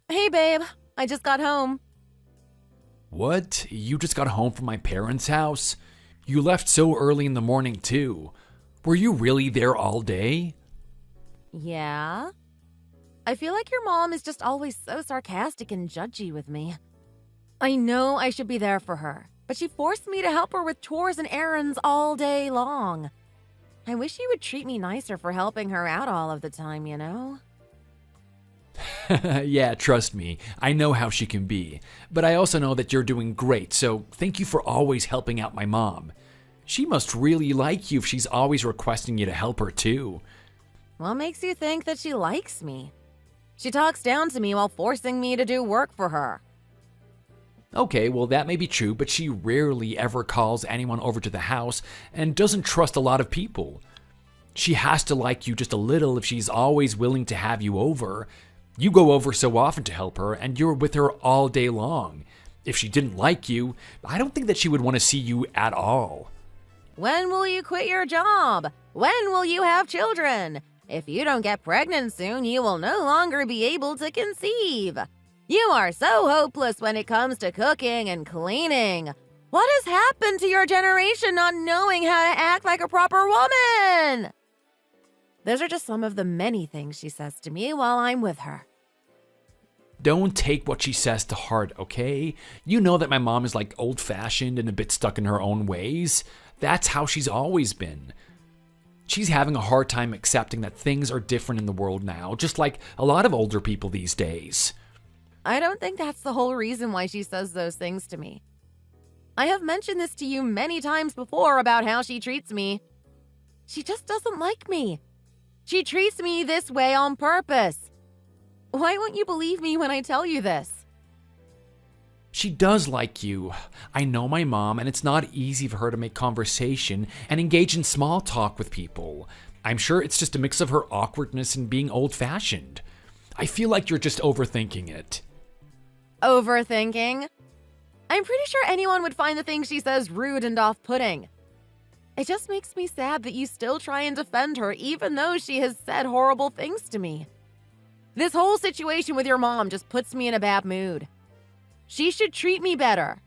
Hey babe, I just got home. What? You just got home from my parents' house? You left so early in the morning too. Were you really there all day? Yeah? I feel like your mom is just always so sarcastic and judgy with me. I know I should be there for her, but she forced me to help her with chores and errands all day long. I wish she would treat me nicer for helping her out all of the time, you know? Yeah, trust me, I know how she can be. But I also know that you're doing great, so thank you for always helping out my mom. She must really like you if she's always requesting you to help her too. What makes you think that she likes me? She talks down to me while forcing me to do work for her. Okay, well that may be true, but she rarely ever calls anyone over to the house and doesn't trust a lot of people. She has to like you just a little if she's always willing to have you over. You go over so often to help her, and you're with her all day long. If she didn't like you, I don't think that she would want to see you at all. When will you quit your job? When will you have children? If you don't get pregnant soon, you will no longer be able to conceive. You are so hopeless when it comes to cooking and cleaning. What has happened to your generation not knowing how to act like a proper woman? Those are just some of the many things she says to me while I'm with her. Don't take what she says to heart, okay? You know that my mom is like old-fashioned and a bit stuck in her own ways. That's how she's always been. She's having a hard time accepting that things are different in the world now, just like a lot of older people these days. I don't think that's the whole reason why she says those things to me. I have mentioned this to you many times before about how she treats me. She just doesn't like me. She treats me this way on purpose. Why won't you believe me when I tell you this? She does like you. I know my mom, and it's not easy for her to make conversation and engage in small talk with people. I'm sure it's just a mix of her awkwardness and being old-fashioned. I feel like you're just overthinking it. Overthinking? I'm pretty sure anyone would find the things she says rude and off-putting. It just makes me sad that you still try and defend her even though she has said horrible things to me. This whole situation with your mom just puts me in a bad mood. She should treat me better.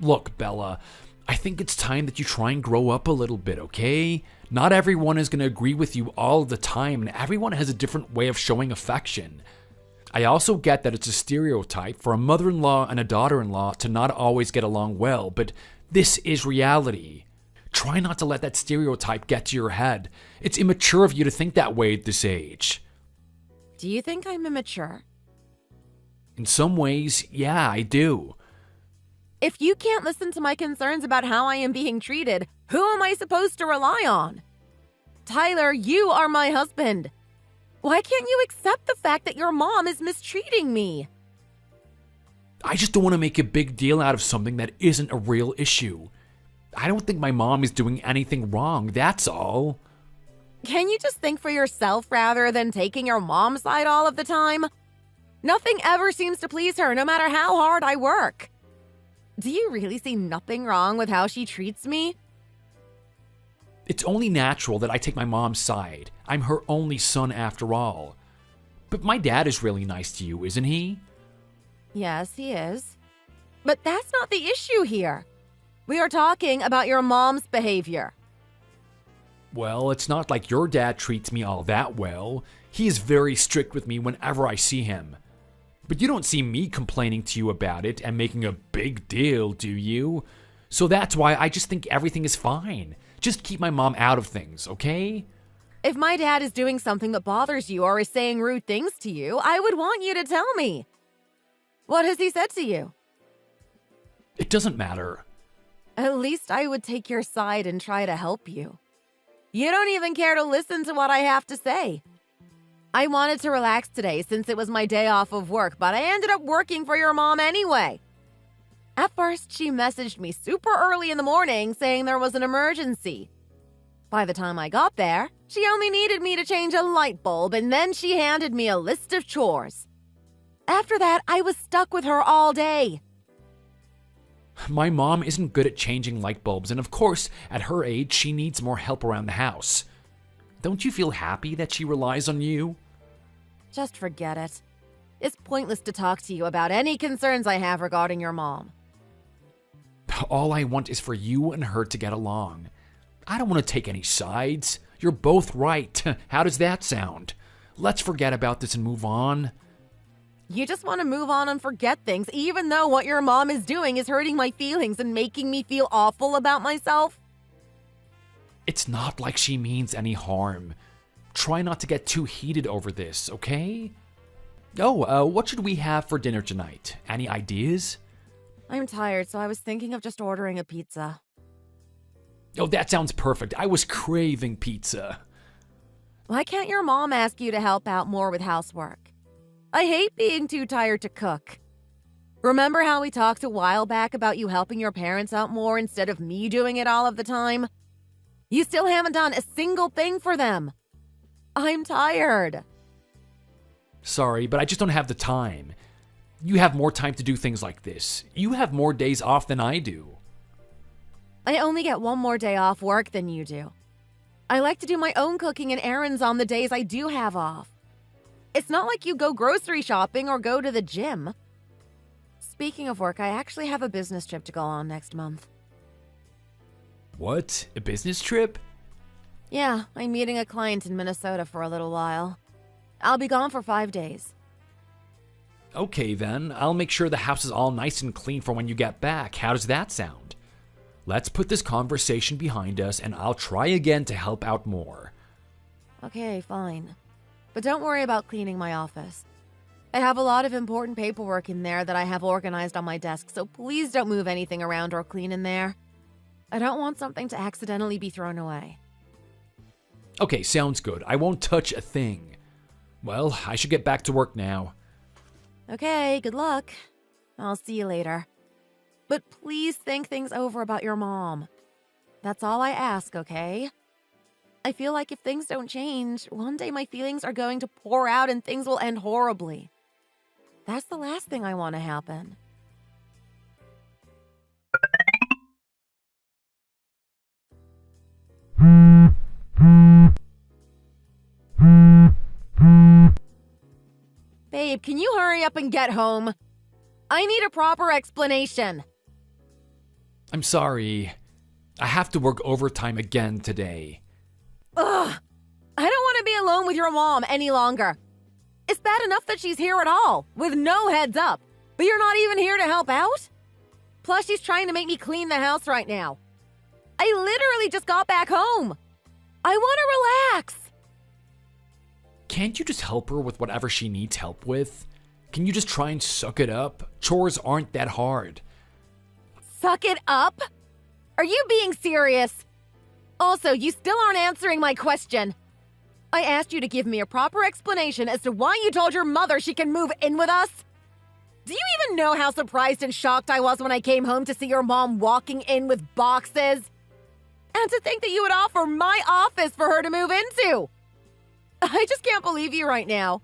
Look, Bella, I think it's time that you try and grow up a little bit, okay? Not everyone is going to agree with you all the time, and everyone has a different way of showing affection. I also get that it's a stereotype for a mother-in-law and a daughter-in-law to not always get along well, but this is reality. Try not to let that stereotype get to your head. It's immature of you to think that way at this age. Do you think I'm immature? In some ways, yeah, I do. If you can't listen to my concerns about how I am being treated, who am I supposed to rely on? Tyler, you are my husband. Why can't you accept the fact that your mom is mistreating me? I just don't want to make a big deal out of something that isn't a real issue. I don't think my mom is doing anything wrong, that's all. Can you just think for yourself rather than taking your mom's side all of the time? Nothing ever seems to please her, no matter how hard I work. Do you really see nothing wrong with how she treats me? It's only natural that I take my mom's side. I'm her only son after all. But my dad is really nice to you, isn't he? Yes, he is. But that's not the issue here. We are talking about your mom's behavior. Well, it's not like your dad treats me all that well. He is very strict with me whenever I see him. But you don't see me complaining to you about it and making a big deal, do you? So that's why I just think everything is fine. Just keep my mom out of things, okay? If my dad is doing something that bothers you or is saying rude things to you, I would want you to tell me. What has he said to you? It doesn't matter. At least I would take your side and try to help you. You don't even care to listen to what I have to say. I wanted to relax today since it was my day off of work, but I ended up working for your mom anyway. At first, she messaged me super early in the morning saying there was an emergency. By the time I got there, she only needed me to change a light bulb, and then she handed me a list of chores. After that, I was stuck with her all day. My mom isn't good at changing light bulbs, and of course, at her age, she needs more help around the house. Don't you feel happy that she relies on you? Just forget it. It's pointless to talk to you about any concerns I have regarding your mom. All I want is for you and her to get along. I don't want to take any sides. You're both right. How does that sound? Let's forget about this and move on. You just want to move on and forget things, even though what your mom is doing is hurting my feelings and making me feel awful about myself? It's not like she means any harm. Try not to get too heated over this, okay? Oh, what should we have for dinner tonight? Any ideas? I'm tired, so I was thinking of just ordering a pizza. Oh, that sounds perfect. I was craving pizza. Why can't your mom ask you to help out more with housework? I hate being too tired to cook. Remember how we talked a while back about you helping your parents out more instead of me doing it all of the time? You still haven't done a single thing for them. I'm tired. Sorry, but I just don't have the time. You have more time to do things like this. You have more days off than I do. I only get one more day off work than you do. I like to do my own cooking and errands on the days I do have off. It's not like you go grocery shopping or go to the gym. Speaking of work, I actually have a business trip to go on next month. What? A business trip? Yeah, I'm meeting a client in Minnesota for a little while. I'll be gone for 5 days. Okay then, I'll make sure the house is all nice and clean for when you get back. How does that sound? Let's put this conversation behind us and I'll try again to help out more. Okay, fine. But don't worry about cleaning my office. I have a lot of important paperwork in there that I have organized on my desk, so please don't move anything around or clean in there. I don't want something to accidentally be thrown away. Okay, sounds good. I won't touch a thing. Well, I should get back to work now. Okay, good luck. I'll see you later. But please think things over about your mom. That's all I ask, okay? I feel like if things don't change, one day my feelings are going to pour out and things will end horribly. That's the last thing I want to happen. Babe, can you hurry up and get home? I need a proper explanation. I'm sorry. I have to work overtime again today. Ugh! I don't want to be alone with your mom any longer. It's bad enough that she's here at all, with no heads up, but you're not even here to help out? Plus, she's trying to make me clean the house right now. I literally just got back home. I want to relax. Can't you just help her with whatever she needs help with? Can you just try and suck it up? Chores aren't that hard. Suck it up? Are you being serious? Also, you still aren't answering my question. I asked you to give me a proper explanation as to why you told your mother she can move in with us. Do you even know how surprised and shocked I was when I came home to see your mom walking in with boxes? And to think that you would offer my office for her to move into. I just can't believe you right now.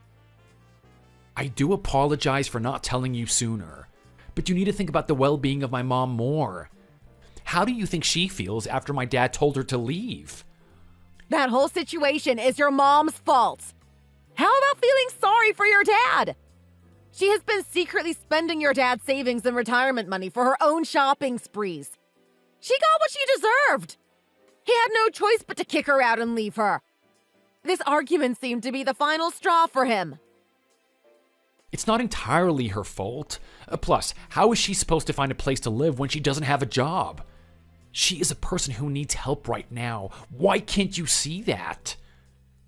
I do apologize for not telling you sooner, but you need to think about the well-being of my mom more. How do you think she feels after my dad told her to leave? That whole situation is your mom's fault. How about feeling sorry for your dad? She has been secretly spending your dad's savings and retirement money for her own shopping sprees. She got what she deserved. He had no choice but to kick her out and leave her. This argument seemed to be the final straw for him. It's not entirely her fault. Plus, how is she supposed to find a place to live when she doesn't have a job? She is a person who needs help right now. Why can't you see that?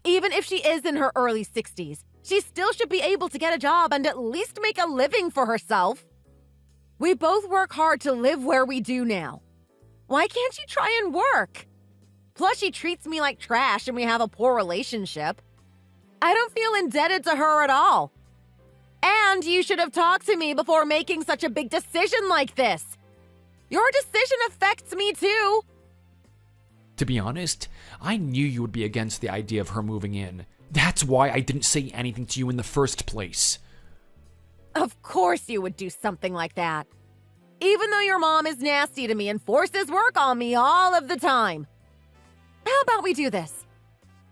Even if she is in her early 60s, she still should be able to get a job and at least make a living for herself. We both work hard to live where we do now. Why can't she try and work? Plus, she treats me like trash and we have a poor relationship. I don't feel indebted to her at all. And you should have talked to me before making such a big decision like this. Your decision affects me too. To be honest, I knew you would be against the idea of her moving in. That's why I didn't say anything to you in the first place. Of course you would do something like that. Even though your mom is nasty to me and forces work on me all of the time. How about we do this?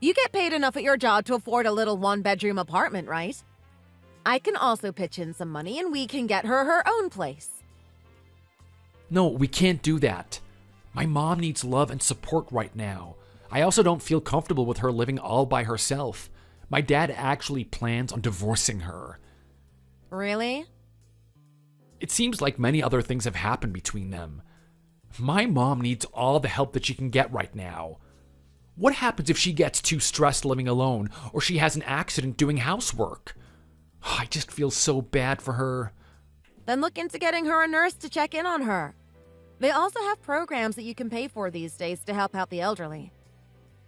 You get paid enough at your job to afford a little one-bedroom apartment, right? I can also pitch in some money and we can get her her own place. No, we can't do that. My mom needs love and support right now. I also don't feel comfortable with her living all by herself. My dad actually plans on divorcing her. Really? It seems like many other things have happened between them. My mom needs all the help that she can get right now. What happens if she gets too stressed living alone, or she has an accident doing housework? I just feel so bad for her. Then look into getting her a nurse to check in on her. They also have programs that you can pay for these days to help out the elderly.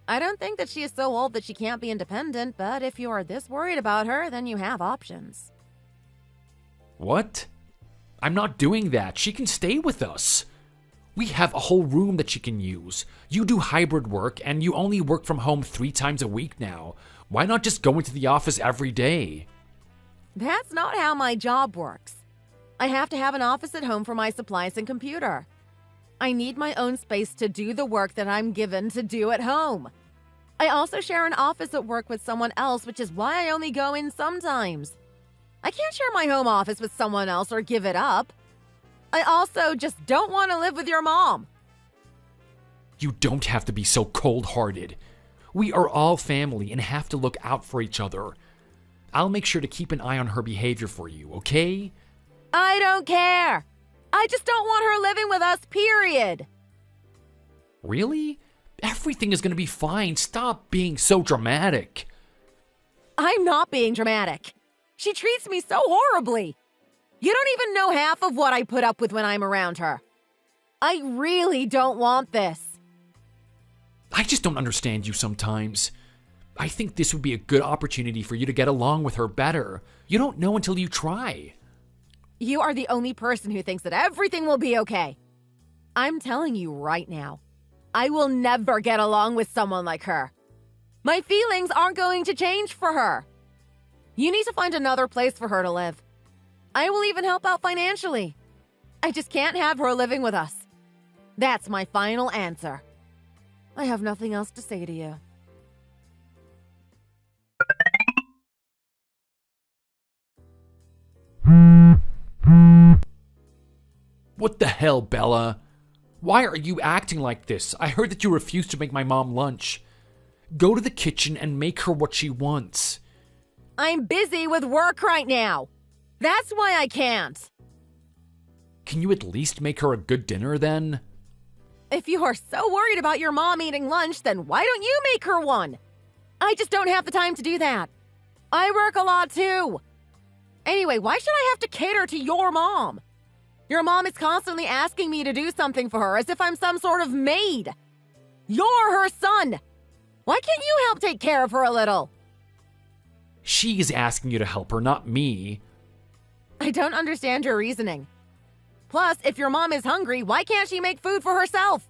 I don't think that she is so old that she can't be independent, but if you are this worried about her, then you have options. What? I'm not doing that. She can stay with us. We have a whole room that she can use. You do hybrid work, and you only work from home 3 times a week now. Why not just go into the office every day? That's not how my job works. I have to have an office at home for my supplies and computer. I need my own space to do the work that I'm given to do at home. I also share an office at work with someone else, which is why I only go in sometimes. I can't share my home office with someone else or give it up. I also just don't want to live with your mom. You don't have to be so cold-hearted. We are all family and have to look out for each other. I'll make sure to keep an eye on her behavior for you, okay? I don't care. I just don't want her living with us, period. Really? Everything is going to be fine. Stop being so dramatic. I'm not being dramatic. She treats me so horribly. You don't even know half of what I put up with when I'm around her. I really don't want this. I just don't understand you sometimes. I think this would be a good opportunity for you to get along with her better. You don't know until you try. You are the only person who thinks that everything will be okay. I'm telling you right now, I will never get along with someone like her. My feelings aren't going to change for her. You need to find another place for her to live. I will even help out financially. I just can't have her living with us. That's my final answer. I have nothing else to say to you. What the hell, Bella? Why are you acting like this? I heard that you refused to make my mom lunch. Go to the kitchen and make her what she wants. I'm busy with work right now. That's why I can't. Can you at least make her a good dinner then? If you are so worried about your mom eating lunch, then why don't you make her one? I just don't have the time to do that. I work a lot too. Anyway, why should I have to cater to your mom? Your mom is constantly asking me to do something for her as if I'm some sort of maid. You're her son. Why can't you help take care of her a little? She's asking you to help her, not me. I don't understand your reasoning. Plus, if your mom is hungry, why can't she make food for herself?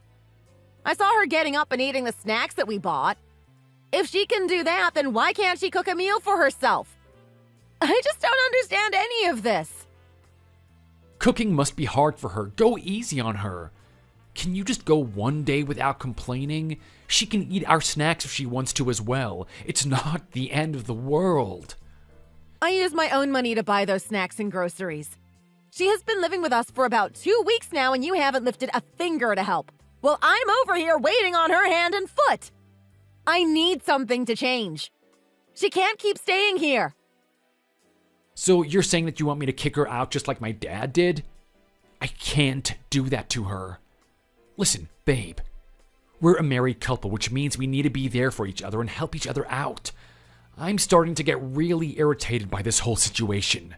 I saw her getting up and eating the snacks that we bought. If she can do that, then why can't she cook a meal for herself? I just don't understand any of this. Cooking must be hard for her. Go easy on her. Can you just go one day without complaining? She can eat our snacks if she wants to as well. It's not the end of the world. I use my own money to buy those snacks and groceries. She has been living with us for about 2 weeks now and you haven't lifted a finger to help. Well, I'm over here waiting on her hand and foot. I need something to change. She can't keep staying here. So you're saying that you want me to kick her out just like my dad did? I can't do that to her. Listen, babe. We're a married couple, which means we need to be there for each other and help each other out. I'm starting to get really irritated by this whole situation.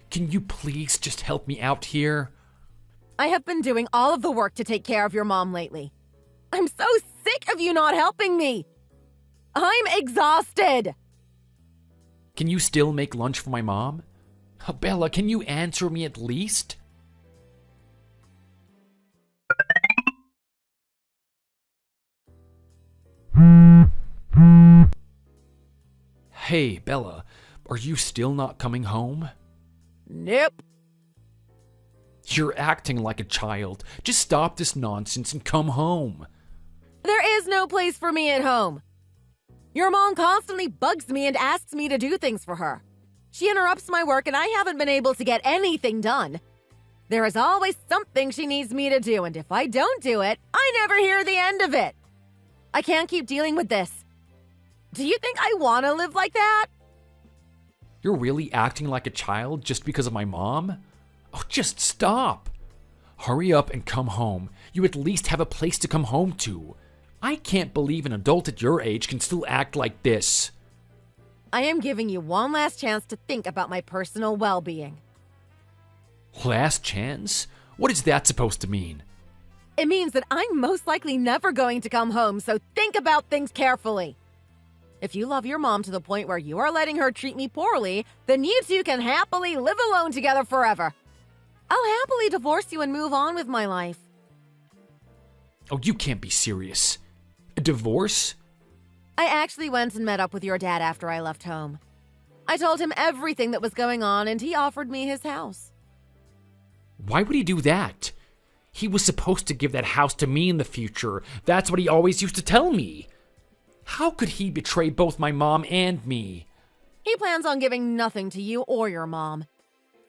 Can you please just help me out here? I have been doing all of the work to take care of your mom lately. I'm so sick of you not helping me. I'm exhausted. Can you still make lunch for my mom? Bella, can you answer me at least? Hey, Bella, are you still not coming home? Nope. You're acting like a child. Just stop this nonsense and come home. There is no place for me at home. Your mom constantly bugs me and asks me to do things for her. She interrupts my work and I haven't been able to get anything done. There is always something she needs me to do, and if I don't do it, I never hear the end of it. I can't keep dealing with this. Do you think I want to live like that? You're really acting like a child just because of my mom? Oh, just stop. Hurry up and come home. You at least have a place to come home to. I can't believe an adult at your age can still act like this. I am giving you one last chance to think about my personal well-being. Last chance? What is that supposed to mean? It means that I'm most likely never going to come home, so think about things carefully. If you love your mom to the point where you are letting her treat me poorly, then you two can happily live alone together forever. I'll happily divorce you and move on with my life. Oh, you can't be serious. A divorce? I actually went and met up with your dad after I left home. I told him everything that was going on and he offered me his house. Why would he do that? He was supposed to give that house to me in the future. That's what he always used to tell me. How could he betray both my mom and me? He plans on giving nothing to you or your mom.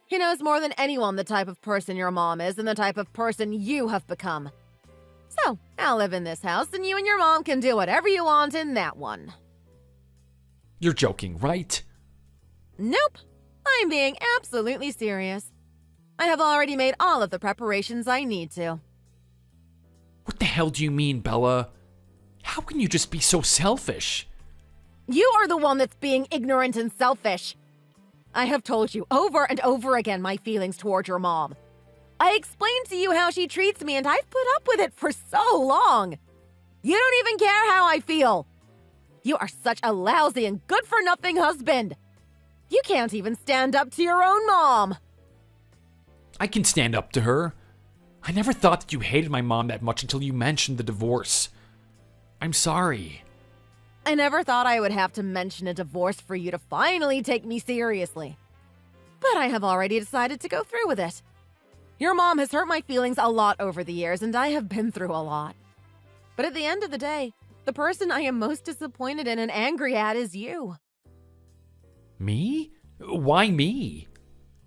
He knows more than anyone the type of person your mom is and the type of person you have become. So, I'll live in this house and you and your mom can do whatever you want in that one. You're joking, right? Nope. I'm being absolutely serious. I have already made all of the preparations I need to. What the hell do you mean, Bella? How can you just be so selfish? You are the one that's being ignorant and selfish. I have told you over and over again my feelings toward your mom. I explained to you how she treats me and I've put up with it for so long. You don't even care how I feel. You are such a lousy and good-for-nothing husband. You can't even stand up to your own mom. I can stand up to her. I never thought that you hated my mom that much until you mentioned the divorce. I'm sorry. I never thought I would have to mention a divorce for you to finally take me seriously. But I have already decided to go through with it. Your mom has hurt my feelings a lot over the years, and I have been through a lot. But at the end of the day, the person I am most disappointed in and angry at is you. Me? Why me?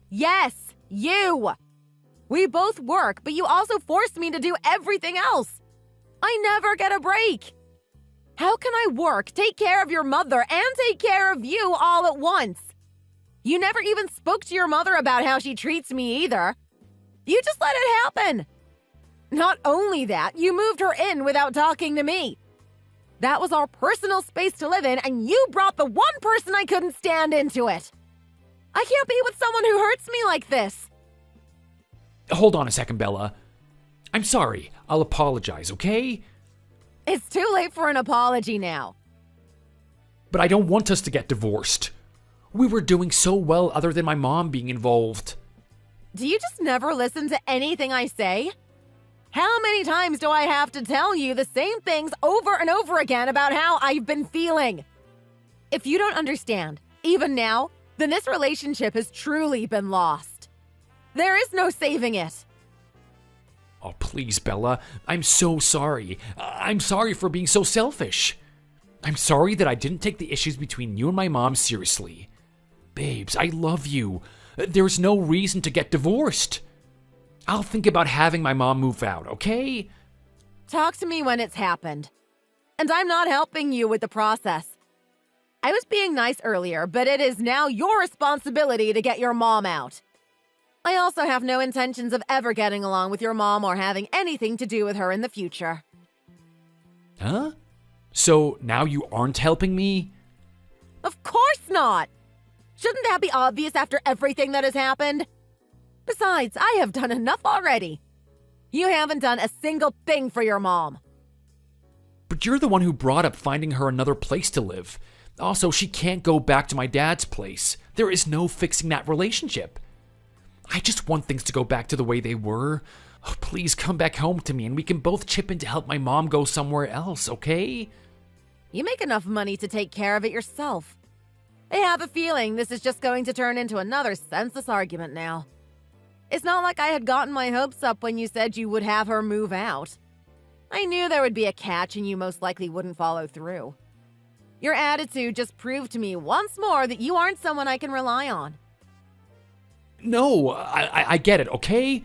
Yes, you! We both work, but you also forced me to do everything else. I never get a break. How can I work, take care of your mother, and take care of you all at once? You never even spoke to your mother about how she treats me either. You just let it happen. Not only that, you moved her in without talking to me. That was our personal space to live in, and you brought the one person I couldn't stand into it. I can't be with someone who hurts me like this. Hold on a second, Bella. I'm sorry. I'll apologize, okay? It's too late for an apology now. But I don't want us to get divorced. We were doing so well other than my mom being involved. Do you just never listen to anything I say? How many times do I have to tell you the same things over and over again about how I've been feeling? If you don't understand, even now, then this relationship has truly been lost. There is no saving it. Oh, please, Bella. I'm so sorry. I'm sorry for being so selfish. I'm sorry that I didn't take the issues between you and my mom seriously. Babes, I love you. There's no reason to get divorced. I'll think about having my mom move out, okay? Talk to me when it's happened. And I'm not helping you with the process. I was being nice earlier, but it is now your responsibility to get your mom out. I also have no intentions of ever getting along with your mom or having anything to do with her in the future. Huh? So now you aren't helping me? Of course not! Shouldn't that be obvious after everything that has happened? Besides, I have done enough already. You haven't done a single thing for your mom. But you're the one who brought up finding her another place to live. Also, she can't go back to my dad's place. There is no fixing that relationship. I just want things to go back to the way they were. Oh, please come back home to me and we can both chip in to help my mom go somewhere else, okay? You make enough money to take care of it yourself. I have a feeling this is just going to turn into another senseless argument now. It's not like I had gotten my hopes up when you said you would have her move out. I knew there would be a catch and you most likely wouldn't follow through. Your attitude just proved to me once more that you aren't someone I can rely on. No, I get it, okay?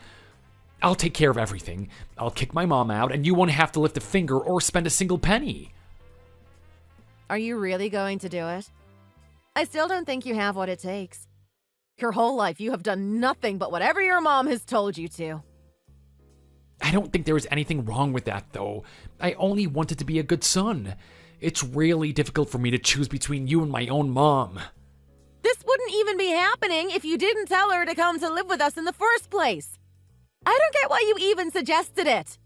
I'll take care of everything. I'll kick my mom out, and you won't have to lift a finger or spend a single penny. Are you really going to do it? I still don't think you have what it takes. Your whole life you have done nothing but whatever your mom has told you to. I don't think there is anything wrong with that, though. I only wanted to be a good son. It's really difficult for me to choose between you and my own mom. This wouldn't even be happening if you didn't tell her to come to live with us in the first place. I don't get why you even suggested it.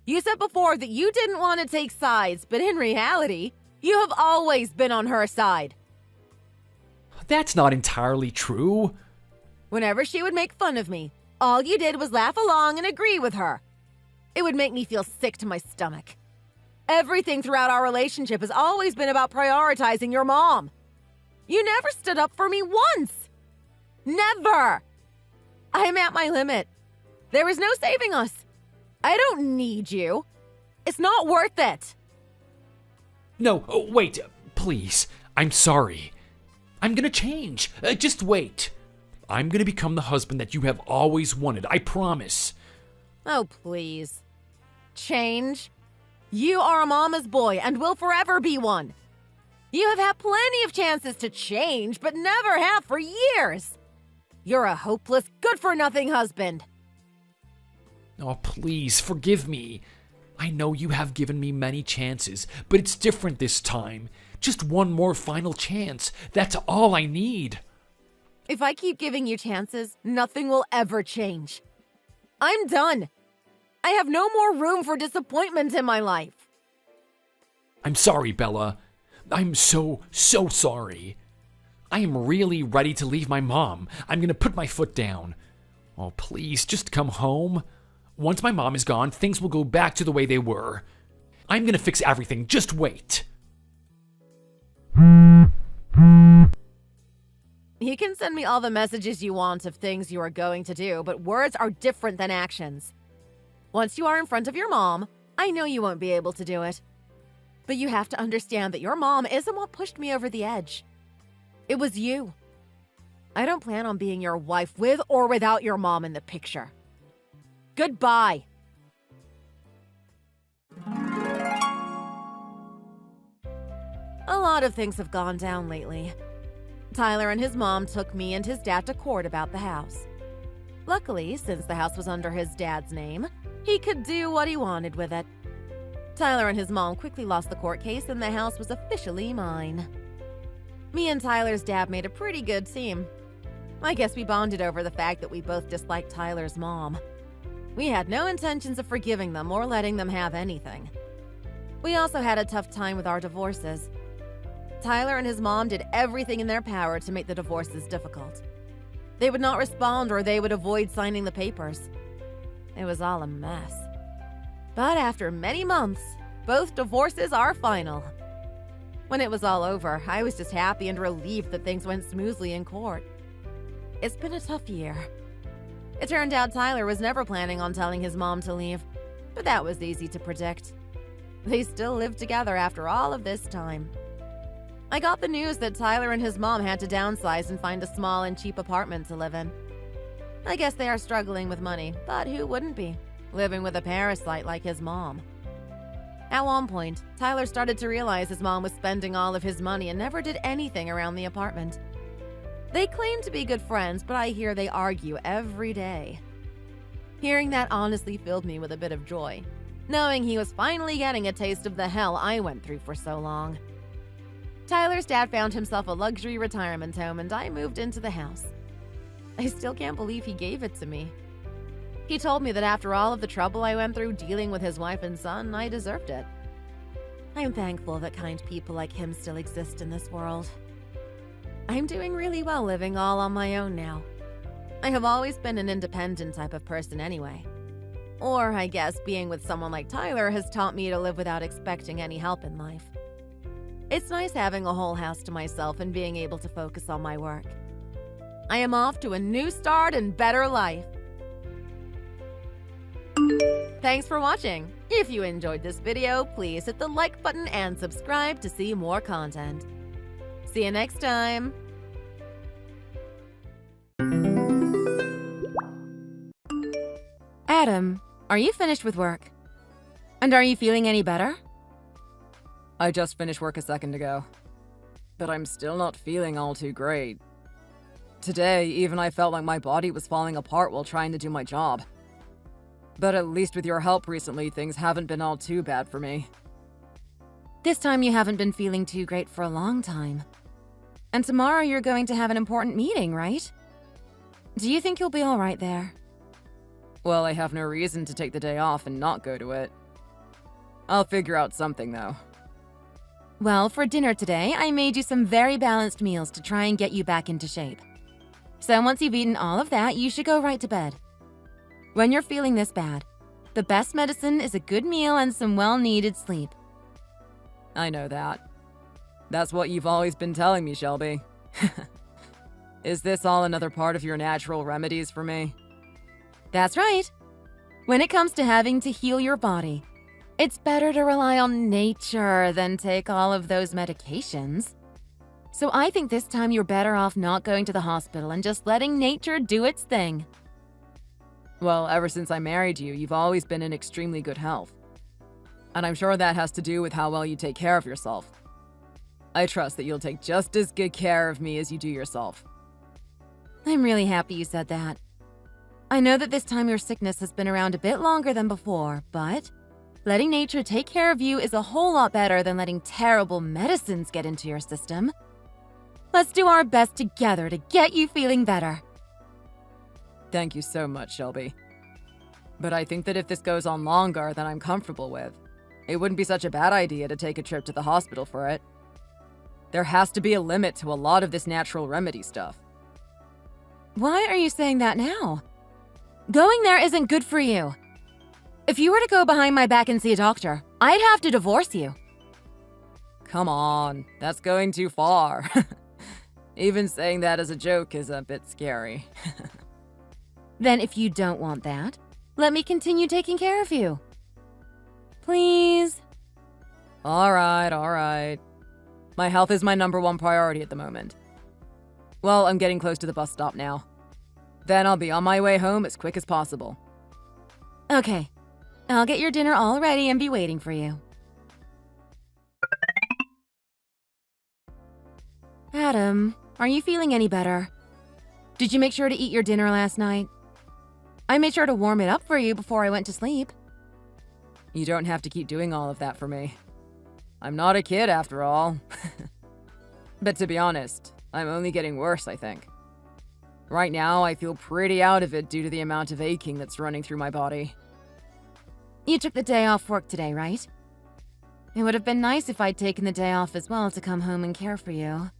You said before that you didn't want to take sides, but in reality, you have always been on her side. That's not entirely true. Whenever she would make fun of me, all you did was laugh along and agree with her. It would make me feel sick to my stomach. Everything throughout our relationship has always been about prioritizing your mom. You never stood up for me once. Never. I'm at my limit. There is no saving us. I don't need you. It's not worth it. No, wait, please. I'm sorry. I'm gonna change. Just wait. I'm gonna become the husband that you have always wanted, I promise. Oh, please. Change? You are a mama's boy and will forever be one. You have had plenty of chances to change, but never have for years. You're a hopeless, good-for-nothing husband. Oh, please, forgive me. I know you have given me many chances, but it's different this time. Just one more final chance. That's all I need. If I keep giving you chances, nothing will ever change. I'm done. I have no more room for disappointment in my life. I'm sorry, Bella. I'm so sorry. I am really ready to leave my mom. I'm gonna put my foot down. Oh, please, just come home. Once my mom is gone, things will go back to the way they were. I'm gonna fix everything. Just wait. You can send me all the messages you want of things you are going to do, but words are different than actions. Once you are in front of your mom, I know you won't be able to do it. But you have to understand that your mom isn't what pushed me over the edge. It was you. I don't plan on being your wife with or without your mom in the picture. Goodbye. A lot of things have gone down lately. Tyler and his mom took me and his dad to court about the house. Luckily, since the house was under his dad's name, he could do what he wanted with it. Tyler and his mom quickly lost the court case and the house was officially mine. Me and Tyler's dad made a pretty good team. I guess we bonded over the fact that we both disliked Tyler's mom. We had no intentions of forgiving them or letting them have anything. We also had a tough time with our divorces. Tyler and his mom did everything in their power to make the divorces difficult. They would not respond or they would avoid signing the papers. It was all a mess. But after many months, both divorces are final. When it was all over, I was just happy and relieved that things went smoothly in court. It's been a tough year. It turned out Tyler was never planning on telling his mom to leave, but that was easy to predict. They still lived together after all of this time. I got the news that Tyler and his mom had to downsize and find a small and cheap apartment to live in. I guess they are struggling with money, but who wouldn't be, living with a parasite like his mom? At one point, Tyler started to realize his mom was spending all of his money and never did anything around the apartment. They claim to be good friends, but I hear they argue every day. Hearing that honestly filled me with a bit of joy, knowing he was finally getting a taste of the hell I went through for so long. Tyler's dad found himself a luxury retirement home and I moved into the house. I still can't believe he gave it to me. He told me that after all of the trouble I went through dealing with his wife and son, I deserved it. I'm thankful that kind people like him still exist in this world. I'm doing really well living all on my own now. I have always been an independent type of person anyway. Or I guess being with someone like Tyler has taught me to live without expecting any help in life. It's nice having a whole house to myself and being able to focus on my work. I am off to a new start and better life. Thanks for watching. If you enjoyed this video, please hit the like button and subscribe to see more content. See you next time. Adam, are you finished with work? And are you feeling any better? I just finished work a second ago, but I'm still not feeling all too great. Today, even I felt like my body was falling apart while trying to do my job. But at least with your help recently, things haven't been all too bad for me. This time you haven't been feeling too great for a long time. And tomorrow you're going to have an important meeting, right? Do you think you'll be all right there? Well, I have no reason to take the day off and not go to it. I'll figure out something, though. Well, for dinner today, I made you some very balanced meals to try and get you back into shape. So once you've eaten all of that, you should go right to bed. When you're feeling this bad, the best medicine is a good meal and some well-needed sleep. I know that. That's what you've always been telling me, Shelby. Is this all another part of your natural remedies for me? That's right. When it comes to having to heal your body, it's better to rely on nature than take all of those medications. So I think this time you're better off not going to the hospital and just letting nature do its thing. Well, ever since I married you, you've always been in extremely good health. And I'm sure that has to do with how well you take care of yourself. I trust that you'll take just as good care of me as you do yourself. I'm really happy you said that. I know that this time your sickness has been around a bit longer than before, but letting nature take care of you is a whole lot better than letting terrible medicines get into your system. Let's do our best together to get you feeling better. Thank you so much, Shelby. But I think that if this goes on longer than I'm comfortable with, it wouldn't be such a bad idea to take a trip to the hospital for it. There has to be a limit to a lot of this natural remedy stuff. Why are you saying that now? Going there isn't good for you. If you were to go behind my back and see a doctor, I'd have to divorce you. Come on, that's going too far. Even saying that as a joke is a bit scary. Then if you don't want that, let me continue taking care of you. Please? All right. My health is my #1 priority at the moment. Well, I'm getting close to the bus stop now. Then I'll be on my way home as quick as possible. Okay. I'll get your dinner all ready and be waiting for you. Adam, are you feeling any better? Did you make sure to eat your dinner last night? I made sure to warm it up for you before I went to sleep. You don't have to keep doing all of that for me. I'm not a kid after all. But to be honest, I'm only getting worse, I think. Right now, I feel pretty out of it due to the amount of aching that's running through my body. You took the day off work today, right? It would have been nice if I'd taken the day off as well to come home and care for you.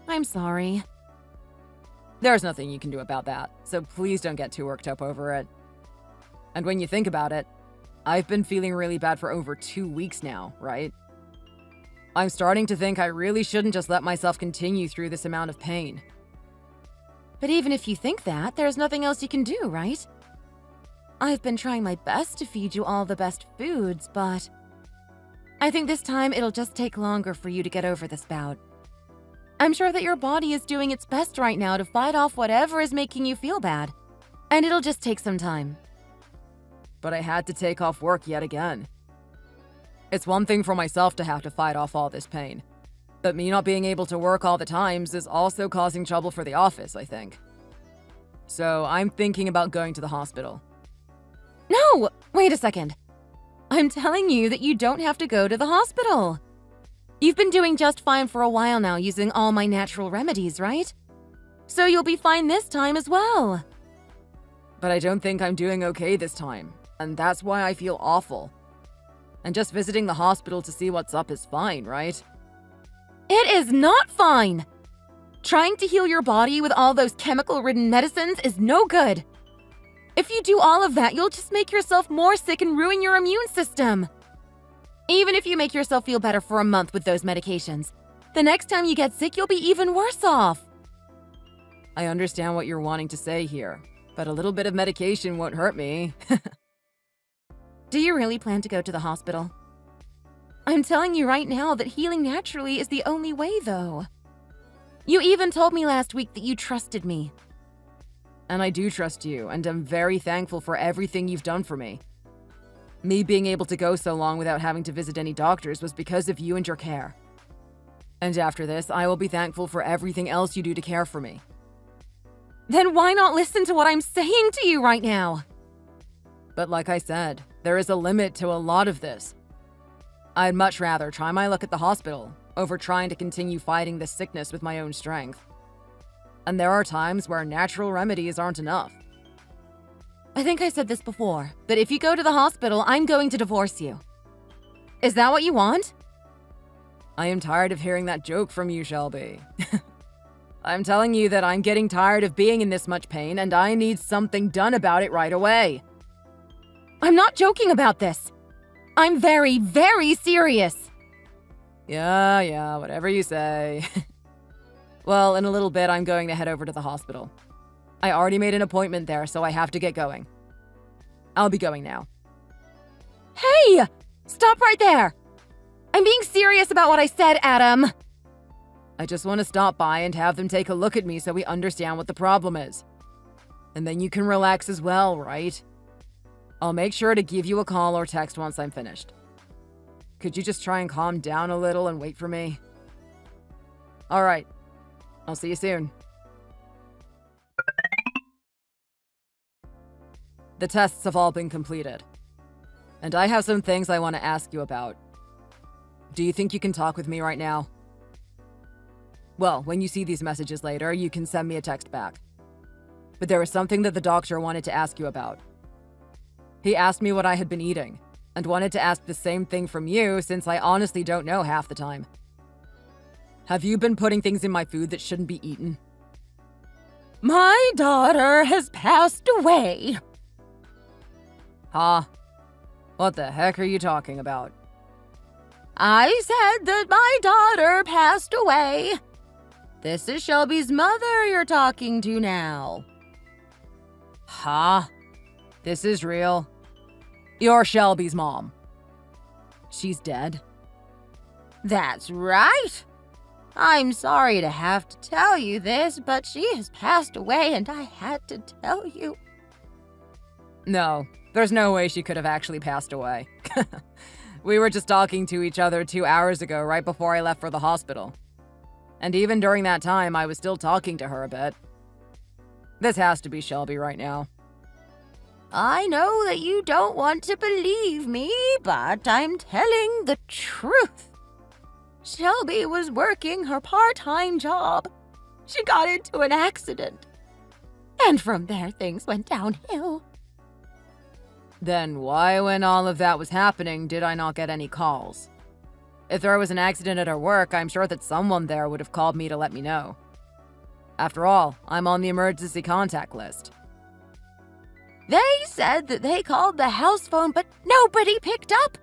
I'm sorry. There's nothing you can do about that, so please don't get too worked up over it. And when you think about it, I've been feeling really bad for over 2 weeks now, right? I'm starting to think I really shouldn't just let myself continue through this amount of pain. But even if you think that, there's nothing else you can do, right? I've been trying my best to feed you all the best foods, but I think this time it'll just take longer for you to get over this bout. I'm sure that your body is doing its best right now to fight off whatever is making you feel bad, and it'll just take some time. But I had to take off work yet again. It's one thing for myself to have to fight off all this pain, but me not being able to work all the times is also causing trouble for the office, I think. So I'm thinking about going to the hospital. No! Wait a second. I'm telling you that you don't have to go to the hospital. You've been doing just fine for a while now using all my natural remedies, right? So you'll be fine this time as well. But I don't think I'm doing okay this time, and that's why I feel awful. And just visiting the hospital to see what's up is fine, right? It is not fine! Trying to heal your body with all those chemical-ridden medicines is no good. If you do all of that, you'll just make yourself more sick and ruin your immune system. Even if you make yourself feel better for a month with those medications, the next time you get sick, you'll be even worse off. I understand what you're wanting to say here, but a little bit of medication won't hurt me. Do you really plan to go to the hospital? I'm telling you right now that healing naturally is the only way, though. You even told me last week that you trusted me. And I do trust you, and I'm very thankful for everything you've done for me. Me being able to go so long without having to visit any doctors was because of you and your care. And after this, I will be thankful for everything else you do to care for me. Then why not listen to what I'm saying to you right now? But like I said, there is a limit to a lot of this. I'd much rather try my luck at the hospital over trying to continue fighting this sickness with my own strength. And there are times where natural remedies aren't enough. I think I said this before, but if you go to the hospital, I'm going to divorce you. Is that what you want? I am tired of hearing that joke from you, Shelby. I'm telling you that I'm getting tired of being in this much pain, and I need something done about it right away. I'm not joking about this. I'm very, very serious. Yeah, whatever you say. Well, in a little bit, I'm going to head over to the hospital. I already made an appointment there, so I have to get going. I'll be going now. Hey! Stop right there! I'm being serious about what I said, Adam. I just want to stop by and have them take a look at me so we understand what the problem is. And then you can relax as well, right? I'll make sure to give you a call or text once I'm finished. Could you just try and calm down a little and wait for me? All right. I'll see you soon. The tests have all been completed. And I have some things I want to ask you about. Do you think you can talk with me right now? Well, when you see these messages later, you can send me a text back. But there was something that the doctor wanted to ask you about. He asked me what I had been eating, and wanted to ask the same thing from you since I honestly don't know half the time. Have you been putting things in my food that shouldn't be eaten? My daughter has passed away. Huh? What the heck are you talking about? I said that my daughter passed away. This is Shelby's mother you're talking to now. Huh? This is real? You're Shelby's mom. She's dead? That's right. I'm sorry to have to tell you this, but she has passed away and I had to tell you. No, there's no way she could have actually passed away. We were just talking to each other 2 hours ago, right before I left for the hospital. And even during that time, I was still talking to her a bit. This has to be Shelby right now. I know that you don't want to believe me, but I'm telling the truth. Shelby was working her part-time job. She got into an accident. And from there, things went downhill. Then why, when all of that was happening, did I not get any calls? If there was an accident at her work, I'm sure that someone there would have called me to let me know. After all, I'm on the emergency contact list. They said that they called the house phone, but nobody picked up.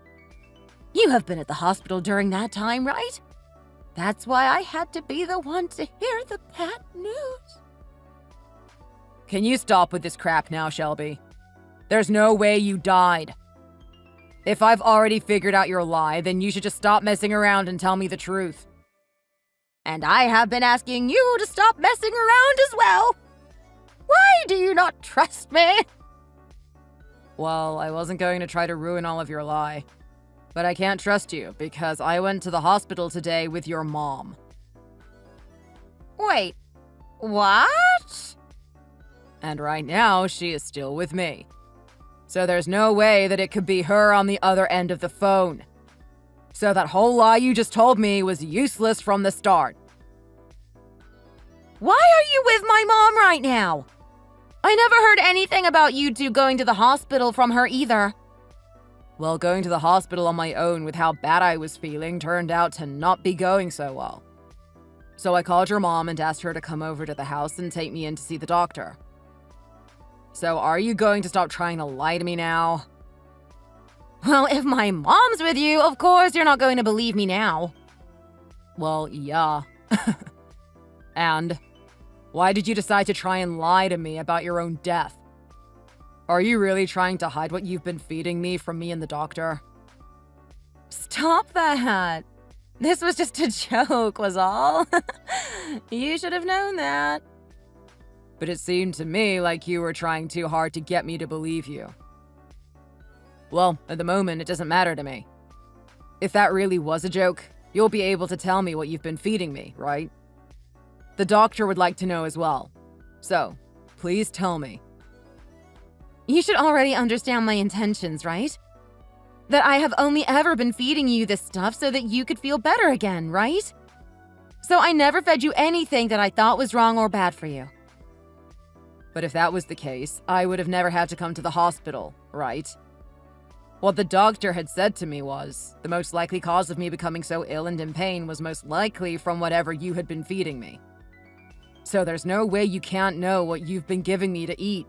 You have been at the hospital during that time, right? That's why I had to be the one to hear the bad news. Can you stop with this crap now, Shelby? There's no way you died. If I've already figured out your lie, then you should just stop messing around and tell me the truth. And I have been asking you to stop messing around as well. Why do you not trust me? Well, I wasn't going to try to ruin all of your lie. But I can't trust you because I went to the hospital today with your mom. Wait, what? And right now, she is still with me. So there's no way that it could be her on the other end of the phone. So that whole lie you just told me was useless from the start. Why are you with my mom right now? I never heard anything about you two going to the hospital from her either. Well, going to the hospital on my own with how bad I was feeling turned out to not be going so well. So I called your mom and asked her to come over to the house and take me in to see the doctor. So are you going to stop trying to lie to me now? Well, if my mom's with you, of course you're not going to believe me now. Well, yeah. And why did you decide to try and lie to me about your own death? Are you really trying to hide what you've been feeding me from me and the doctor? Stop that. This was just a joke, was all. You should have known that. But it seemed to me like you were trying too hard to get me to believe you. Well, at the moment, it doesn't matter to me. If that really was a joke, you'll be able to tell me what you've been feeding me, right? The doctor would like to know as well. So, please tell me. You should already understand my intentions, right? That I have only ever been feeding you this stuff so that you could feel better again, right? So I never fed you anything that I thought was wrong or bad for you. But if that was the case, I would have never had to come to the hospital, right? What the doctor had said to me was, the most likely cause of me becoming so ill and in pain was most likely from whatever you had been feeding me. So there's no way you can't know what you've been giving me to eat.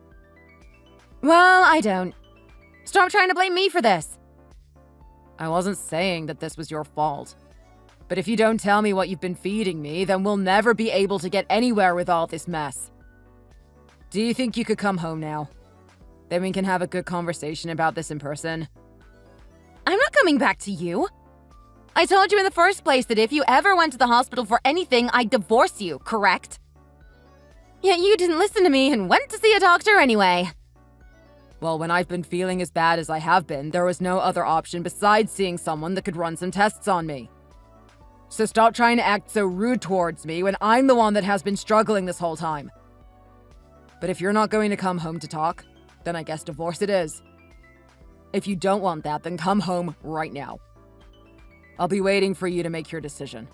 Well, I don't. Stop trying to blame me for this. I wasn't saying that this was your fault. But if you don't tell me what you've been feeding me, then we'll never be able to get anywhere with all this mess. Do you think you could come home now? Then we can have a good conversation about this in person. I'm not coming back to you. I told you in the first place that if you ever went to the hospital for anything, I'd divorce you, correct? Yet you didn't listen to me and went to see a doctor anyway. Well, when I've been feeling as bad as I have been, there was no other option besides seeing someone that could run some tests on me. So stop trying to act so rude towards me when I'm the one that has been struggling this whole time. But if you're not going to come home to talk, then I guess divorce it is. If you don't want that, then come home right now. I'll be waiting for you to make your decision.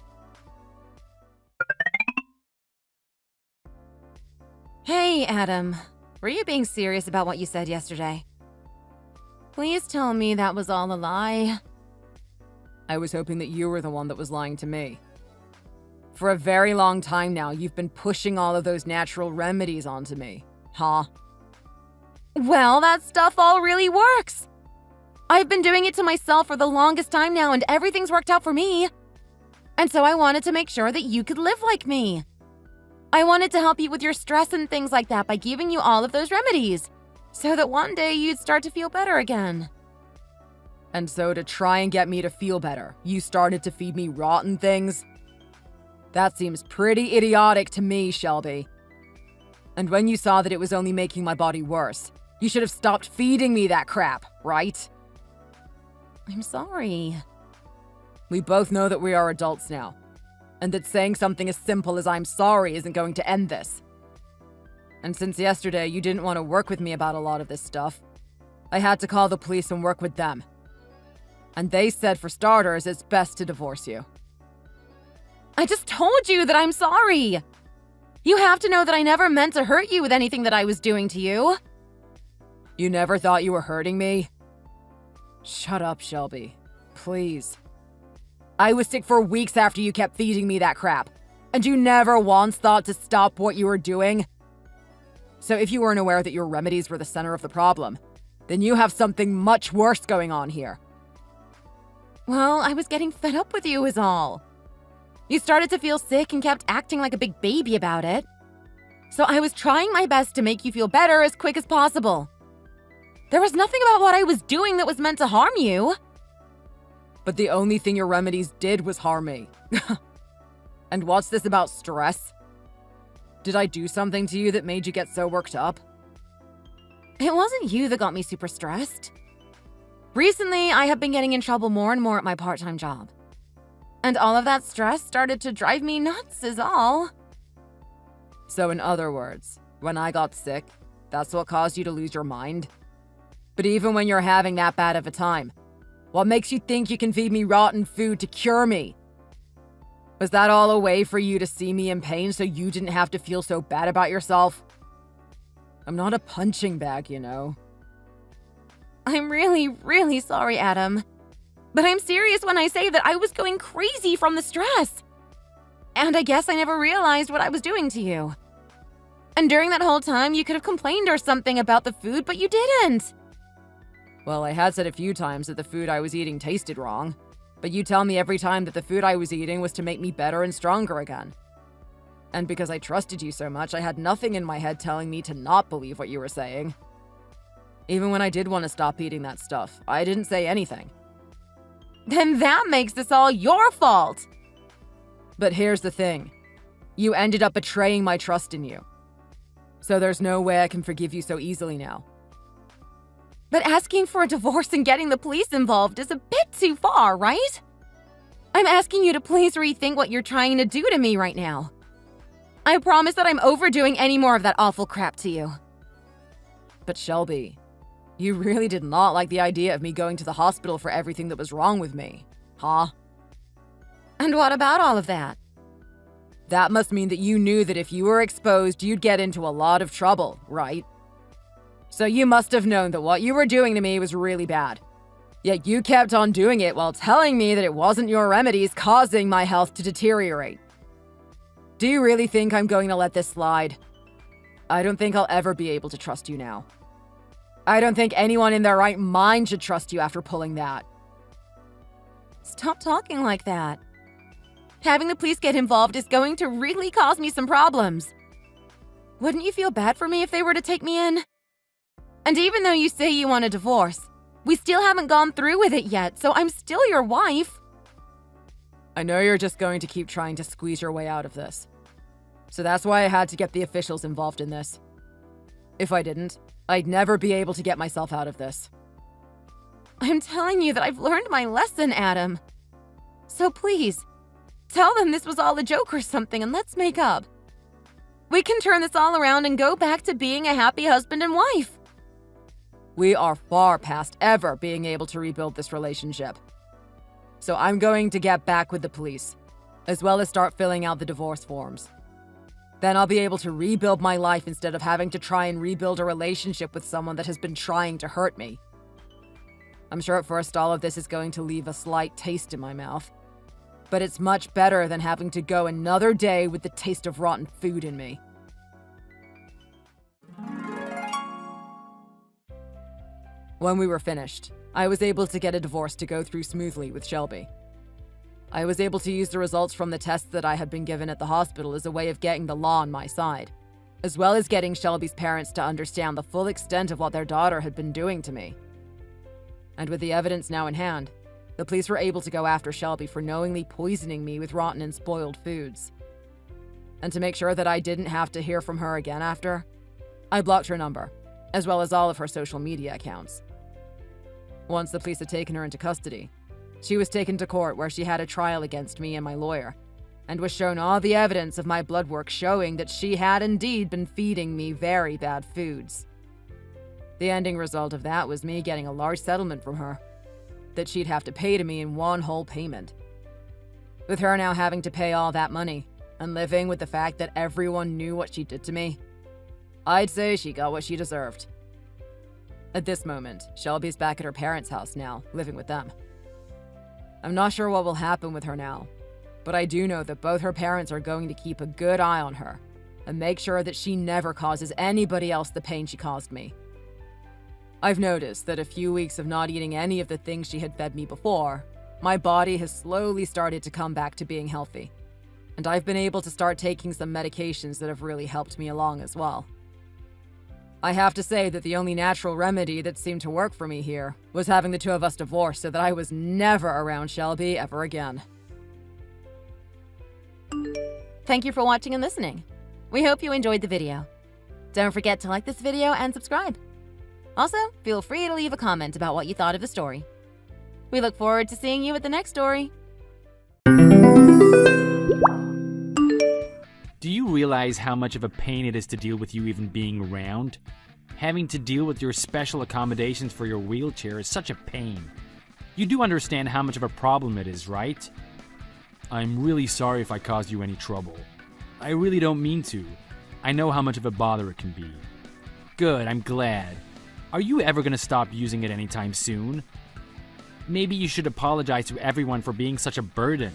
Hey, Adam. Were you being serious about what you said yesterday? Please tell me that was all a lie. I was hoping that you were the one that was lying to me. For a very long time now, you've been pushing all of those natural remedies onto me, huh? Well, that stuff all really works. I've been doing it to myself for the longest time now, and everything's worked out for me. And so I wanted to make sure that you could live like me. I wanted to help you with your stress and things like that by giving you all of those remedies, so that one day you'd start to feel better again. And so to try and get me to feel better, you started to feed me rotten things? That seems pretty idiotic to me, Shelby. And when you saw that it was only making my body worse, you should have stopped feeding me that crap, right? I'm sorry. We both know that we are adults now, and that saying something as simple as I'm sorry isn't going to end this. And since yesterday you didn't want to work with me about a lot of this stuff, I had to call the police and work with them. And they said, for starters, it's best to divorce you. I just told you that I'm sorry. You have to know that I never meant to hurt you with anything that I was doing to you. You never thought you were hurting me? Shut up, Shelby. Please. I was sick for weeks after you kept feeding me that crap, and you never once thought to stop what you were doing. So if you weren't aware that your remedies were the center of the problem, then you have something much worse going on here. Well, I was getting fed up with you is all. You started to feel sick and kept acting like a big baby about it. So I was trying my best to make you feel better as quick as possible. There was nothing about what I was doing that was meant to harm you. But the only thing your remedies did was harm me. And what's this about stress? Did I do something to you that made you get so worked up? It wasn't you that got me super stressed. Recently, I have been getting in trouble more and more at my part-time job. And all of that stress started to drive me nuts is all. So in other words, when I got sick, that's what caused you to lose your mind? But even when you're having that bad of a time, what makes you think you can feed me rotten food to cure me? Was that all a way for you to see me in pain so you didn't have to feel so bad about yourself? I'm not a punching bag, you know. I'm really, really sorry, Adam. But I'm serious when I say that I was going crazy from the stress. And I guess I never realized what I was doing to you. And during that whole time, you could have complained or something about the food, but you didn't. Well, I had said a few times that the food I was eating tasted wrong, but you tell me every time that the food I was eating was to make me better and stronger again. And because I trusted you so much, I had nothing in my head telling me to not believe what you were saying. Even when I did want to stop eating that stuff, I didn't say anything. Then that makes this all your fault! But here's the thing. You ended up betraying my trust in you. So there's no way I can forgive you so easily now. But asking for a divorce and getting the police involved is a bit too far, right? I'm asking you to please rethink what you're trying to do to me right now. I promise that I'm overdoing any more of that awful crap to you. But Shelby, you really did not like the idea of me going to the hospital for everything that was wrong with me, huh? And what about all of that? That must mean that you knew that if you were exposed, you'd get into a lot of trouble, right? So you must have known that what you were doing to me was really bad. Yet you kept on doing it while telling me that it wasn't your remedies causing my health to deteriorate. Do you really think I'm going to let this slide? I don't think I'll ever be able to trust you now. I don't think anyone in their right mind should trust you after pulling that. Stop talking like that. Having the police get involved is going to really cause me some problems. Wouldn't you feel bad for me if they were to take me in? And even though you say you want a divorce, we still haven't gone through with it yet, so I'm still your wife. I know you're just going to keep trying to squeeze your way out of this. So that's why I had to get the officials involved in this. If I didn't, I'd never be able to get myself out of this. I'm telling you that I've learned my lesson, Adam. So please, tell them this was all a joke or something and let's make up. We can turn this all around and go back to being a happy husband and wife. We are far past ever being able to rebuild this relationship. So I'm going to get back with the police, as well as start filling out the divorce forms. Then I'll be able to rebuild my life instead of having to try and rebuild a relationship with someone that has been trying to hurt me. I'm sure at first all of this is going to leave a slight taste in my mouth, but it's much better than having to go another day with the taste of rotten food in me. When we were finished, I was able to get a divorce to go through smoothly with Shelby. I was able to use the results from the tests that I had been given at the hospital as a way of getting the law on my side, as well as getting Shelby's parents to understand the full extent of what their daughter had been doing to me. And with the evidence now in hand, the police were able to go after Shelby for knowingly poisoning me with rotten and spoiled foods. And to make sure that I didn't have to hear from her again after, I blocked her number, as well as all of her social media accounts. Once the police had taken her into custody, she was taken to court where she had a trial against me and my lawyer, and was shown all the evidence of my blood work showing that she had indeed been feeding me very bad foods. The ending result of that was me getting a large settlement from her, that she'd have to pay to me in one whole payment. With her now having to pay all that money, and living with the fact that everyone knew what she did to me, I'd say she got what she deserved. At this moment, Shelby's back at her parents' house now, living with them. I'm not sure what will happen with her now, but I do know that both her parents are going to keep a good eye on her and make sure that she never causes anybody else the pain she caused me. I've noticed that a few weeks of not eating any of the things she had fed me before, my body has slowly started to come back to being healthy, and I've been able to start taking some medications that have really helped me along as well. I have to say that the only natural remedy that seemed to work for me here was having the two of us divorced so that I was never around Shelby ever again. Thank you for watching and listening. We hope you enjoyed the video. Don't forget to like this video and subscribe. Also, feel free to leave a comment about what you thought of the story. We look forward to seeing you at the next story. Do you realize how much of a pain it is to deal with you even being around? Having to deal with your special accommodations for your wheelchair is such a pain. You do understand how much of a problem it is, right? I'm really sorry if I caused you any trouble. I really don't mean to. I know how much of a bother it can be. Good, I'm glad. Are you ever going to stop using it anytime soon? Maybe you should apologize to everyone for being such a burden.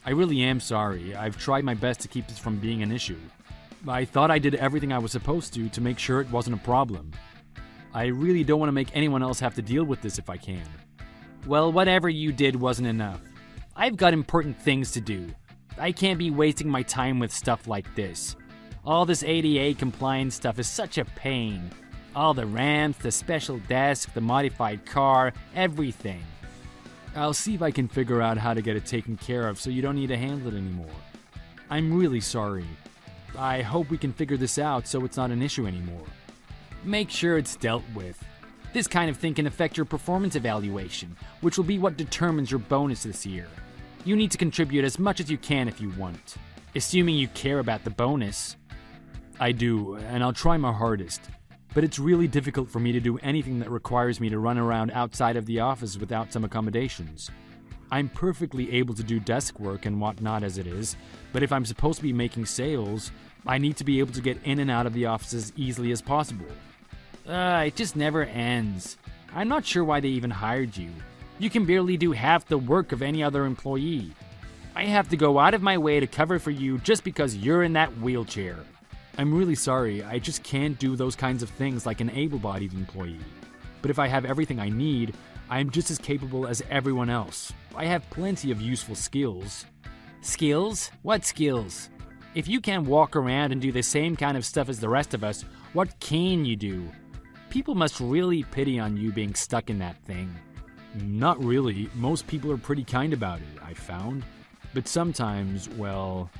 I really am sorry. I've tried my best to keep this from being an issue. I thought I did everything I was supposed to make sure it wasn't a problem. I really don't want to make anyone else have to deal with this if I can. Well, whatever you did wasn't enough. I've got important things to do. I can't be wasting my time with stuff like this. All this ADA compliance stuff is such a pain. All the ramps, the special desk, the modified car, everything. I'll see if I can figure out how to get it taken care of so you don't need to handle it anymore. I'm really sorry. I hope we can figure this out so it's not an issue anymore. Make sure it's dealt with. This kind of thing can affect your performance evaluation, which will be what determines your bonus this year. You need to contribute as much as you can if you want, assuming you care about the bonus. I do, and I'll try my hardest. But it's really difficult for me to do anything that requires me to run around outside of the office without some accommodations. I'm perfectly able to do desk work and whatnot as it is, but if I'm supposed to be making sales, I need to be able to get in and out of the office as easily as possible. It just never ends. I'm not sure why they even hired you. You can barely do half the work of any other employee. I have to go out of my way to cover for you just because you're in that wheelchair. I'm really sorry, I just can't do those kinds of things like an able-bodied employee. But if I have everything I need, I'm just as capable as everyone else. I have plenty of useful skills. Skills? What skills? If you can't walk around and do the same kind of stuff as the rest of us, what can you do? People must really pity on you being stuck in that thing. Not really. Most people are pretty kind about it, I found. But sometimes, well...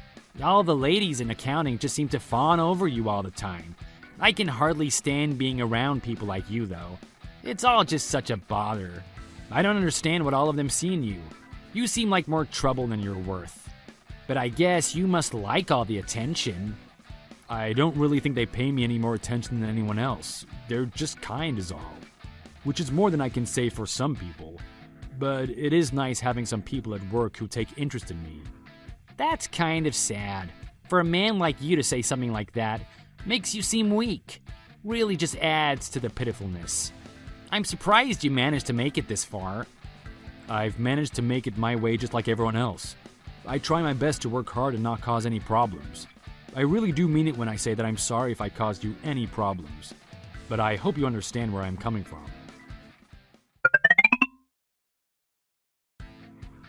all the ladies in accounting just seem to fawn over you all the time. I can hardly stand being around people like you, though. It's all just such a bother. I don't understand what all of them see in you. You seem like more trouble than you're worth. But I guess you must like all the attention. I don't really think they pay me any more attention than anyone else. They're just kind is all. Which is more than I can say for some people. But it is nice having some people at work who take interest in me. That's kind of sad. For a man like you to say something like that makes you seem weak. Really just adds to the pitifulness. I'm surprised you managed to make it this far. I've managed to make it my way just like everyone else. I try my best to work hard and not cause any problems. I really do mean it when I say that I'm sorry if I caused you any problems. But I hope you understand where I'm coming from.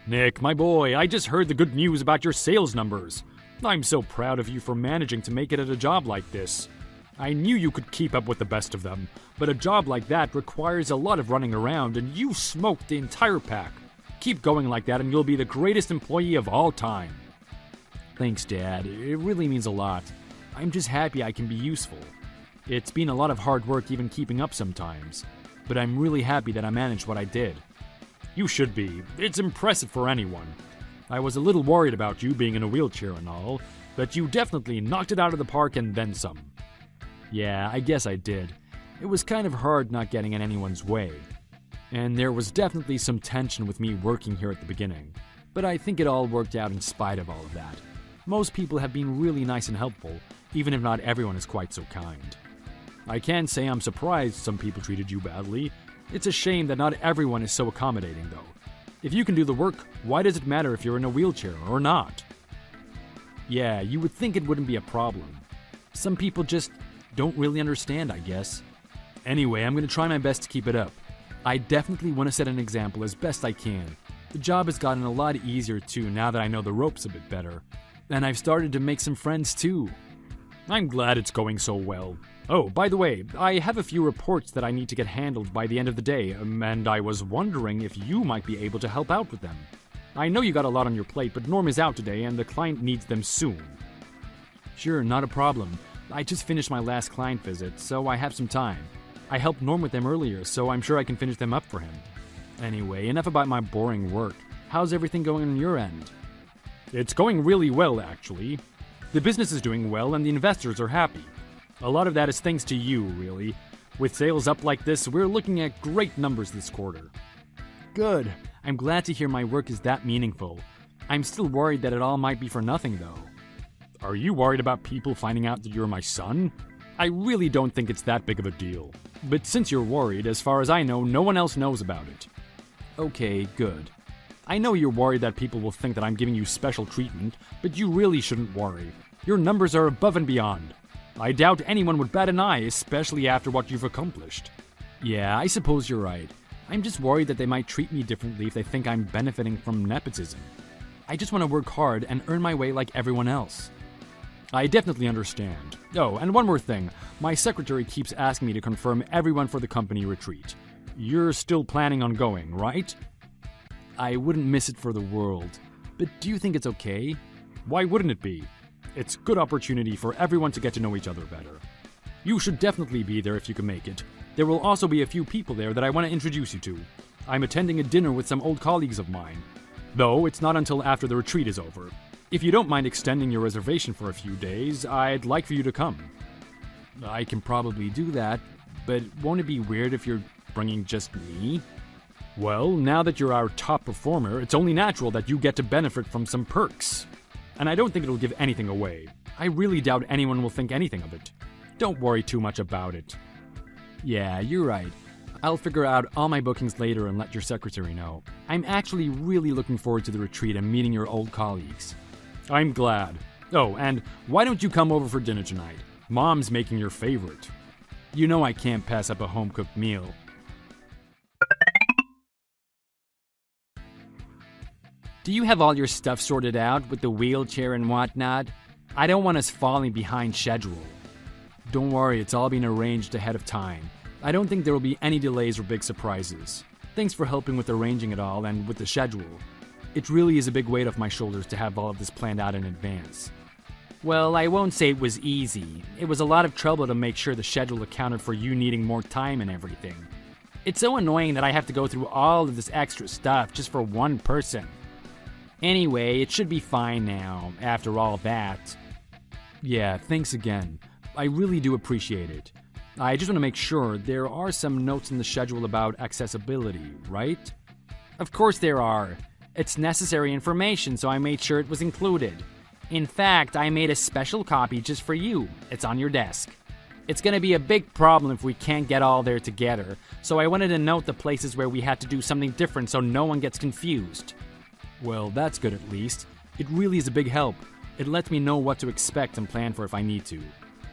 Nick, my boy, I just heard the good news about your sales numbers. I'm so proud of you for managing to make it at a job like this. I knew you could keep up with the best of them, but a job like that requires a lot of running around, and you smoked the entire pack. Keep going like that and you'll be the greatest employee of all time. Thanks, Dad. It really means a lot. I'm just happy I can be useful. It's been a lot of hard work even keeping up sometimes, but I'm really happy that I managed what I did. You should be. It's impressive for anyone. I was a little worried about you being in a wheelchair and all, but you definitely knocked it out of the park and then some. Yeah, I guess I did. It was kind of hard not getting in anyone's way. And there was definitely some tension with me working here at the beginning, but I think it all worked out in spite of all of that. Most people have been really nice and helpful, even if not everyone is quite so kind. I can't say I'm surprised some people treated you badly. It's a shame that not everyone is so accommodating, though. If you can do the work, why does it matter if you're in a wheelchair or not? Yeah, you would think it wouldn't be a problem. Some people just don't really understand, I guess. Anyway, I'm going to try my best to keep it up. I definitely want to set an example as best I can. The job has gotten a lot easier too now that I know the ropes a bit better. And I've started to make some friends too. I'm glad it's going so well. Oh, by the way, I have a few reports that I need to get handled by the end of the day, and I was wondering if you might be able to help out with them. I know you got a lot on your plate, but Norm is out today and the client needs them soon. Sure, not a problem. I just finished my last client visit, so I have some time. I helped Norm with them earlier, so I'm sure I can finish them up for him. Anyway, enough about my boring work. How's everything going on your end? It's going really well, actually. The business is doing well and the investors are happy. A lot of that is thanks to you, really. With sales up like this, we're looking at great numbers this quarter. Good. I'm glad to hear my work is that meaningful. I'm still worried that it all might be for nothing, though. Are you worried about people finding out that you're my son? I really don't think it's that big of a deal. But since you're worried, as far as I know, no one else knows about it. Okay, good. I know you're worried that people will think that I'm giving you special treatment, but you really shouldn't worry. Your numbers are above and beyond. I doubt anyone would bat an eye, especially after what you've accomplished. Yeah, I suppose you're right. I'm just worried that they might treat me differently if they think I'm benefiting from nepotism. I just want to work hard and earn my way like everyone else. I definitely understand. Oh, and one more thing. My secretary keeps asking me to confirm everyone for the company retreat. You're still planning on going, right? I wouldn't miss it for the world. But do you think it's okay? Why wouldn't it be? It's a good opportunity for everyone to get to know each other better. You should definitely be there if you can make it. There will also be a few people there that I want to introduce you to. I'm attending a dinner with some old colleagues of mine. Though it's not until after the retreat is over. If you don't mind extending your reservation for a few days, I'd like for you to come. I can probably do that, but won't it be weird if you're bringing just me? Well, now that you're our top performer, it's only natural that you get to benefit from some perks. And I don't think it'll give anything away. I really doubt anyone will think anything of it. Don't worry too much about it. Yeah, you're right. I'll figure out all my bookings later and let your secretary know. I'm actually really looking forward to the retreat and meeting your old colleagues. I'm glad. Oh, and why don't you come over for dinner tonight? Mom's making your favorite. You know I can't pass up a home-cooked meal. Do you have all your stuff sorted out with the wheelchair and whatnot? I don't want us falling behind schedule. Don't worry, it's all been arranged ahead of time. I don't think there will be any delays or big surprises. Thanks for helping with arranging it all and with the schedule. It really is a big weight off my shoulders to have all of this planned out in advance. Well, I won't say it was easy. It was a lot of trouble to make sure the schedule accounted for you needing more time and everything. It's so annoying that I have to go through all of this extra stuff just for one person. Anyway, it should be fine now, after all that. Yeah, thanks again. I really do appreciate it. I just want to make sure there are some notes in the schedule about accessibility, right? Of course there are. It's necessary information, so I made sure it was included. In fact, I made a special copy just for you. It's on your desk. It's gonna be a big problem if we can't get all there together, so I wanted to note the places where we had to do something different so no one gets confused. Well, that's good at least. It really is a big help. It lets me know what to expect and plan for if I need to.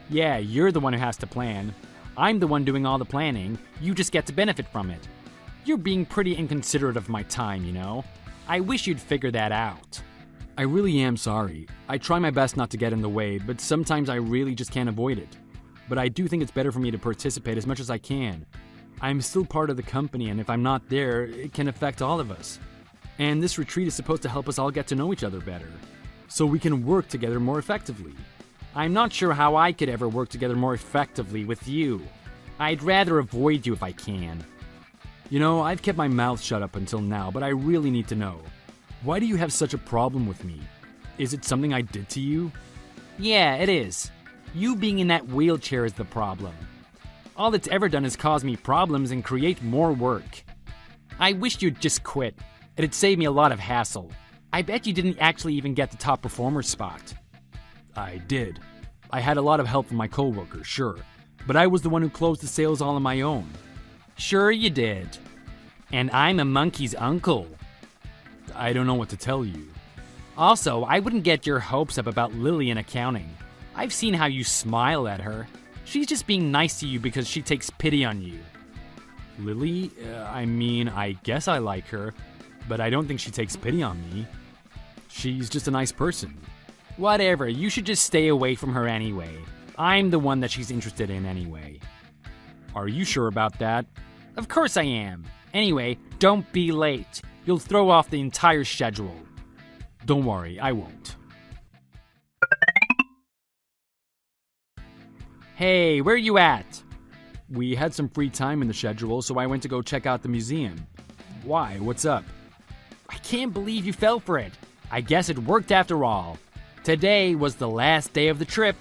Yeah, you're the one who has to plan. I'm the one doing all the planning. You just get to benefit from it. You're being pretty inconsiderate of my time, you know? I wish you'd figure that out. I really am sorry. I try my best not to get in the way, but sometimes I really just can't avoid it. But I do think it's better for me to participate as much as I can. I'm still part of the company, and if I'm not there, it can affect all of us. And this retreat is supposed to help us all get to know each other better, so we can work together more effectively. I'm not sure how I could ever work together more effectively with you. I'd rather avoid you if I can. You know, I've kept my mouth shut up until now, but I really need to know. Why do you have such a problem with me? Is it something I did to you? Yeah, it is. You being in that wheelchair is the problem. All it's ever done is cause me problems and create more work. I wish you'd just quit. It'd save me a lot of hassle. I bet you didn't actually even get the top performer spot. I did. I had a lot of help from my coworkers, sure, but I was the one who closed the sales all on my own. Sure you did. And I'm a monkey's uncle. I don't know what to tell you. Also, I wouldn't get your hopes up about Lily in accounting. I've seen how you smile at her. She's just being nice to you because she takes pity on you. Lily? I guess I like her, but I don't think she takes pity on me. She's just a nice person. Whatever, you should just stay away from her anyway. I'm the one that she's interested in anyway. Are you sure about that? Of course I am. Anyway, don't be late. You'll throw off the entire schedule. Don't worry, I won't. Hey, where you at? We had some free time in the schedule, so I went to go check out the museum. Why? What's up? I can't believe you fell for it. I guess it worked after all. Today was the last day of the trip.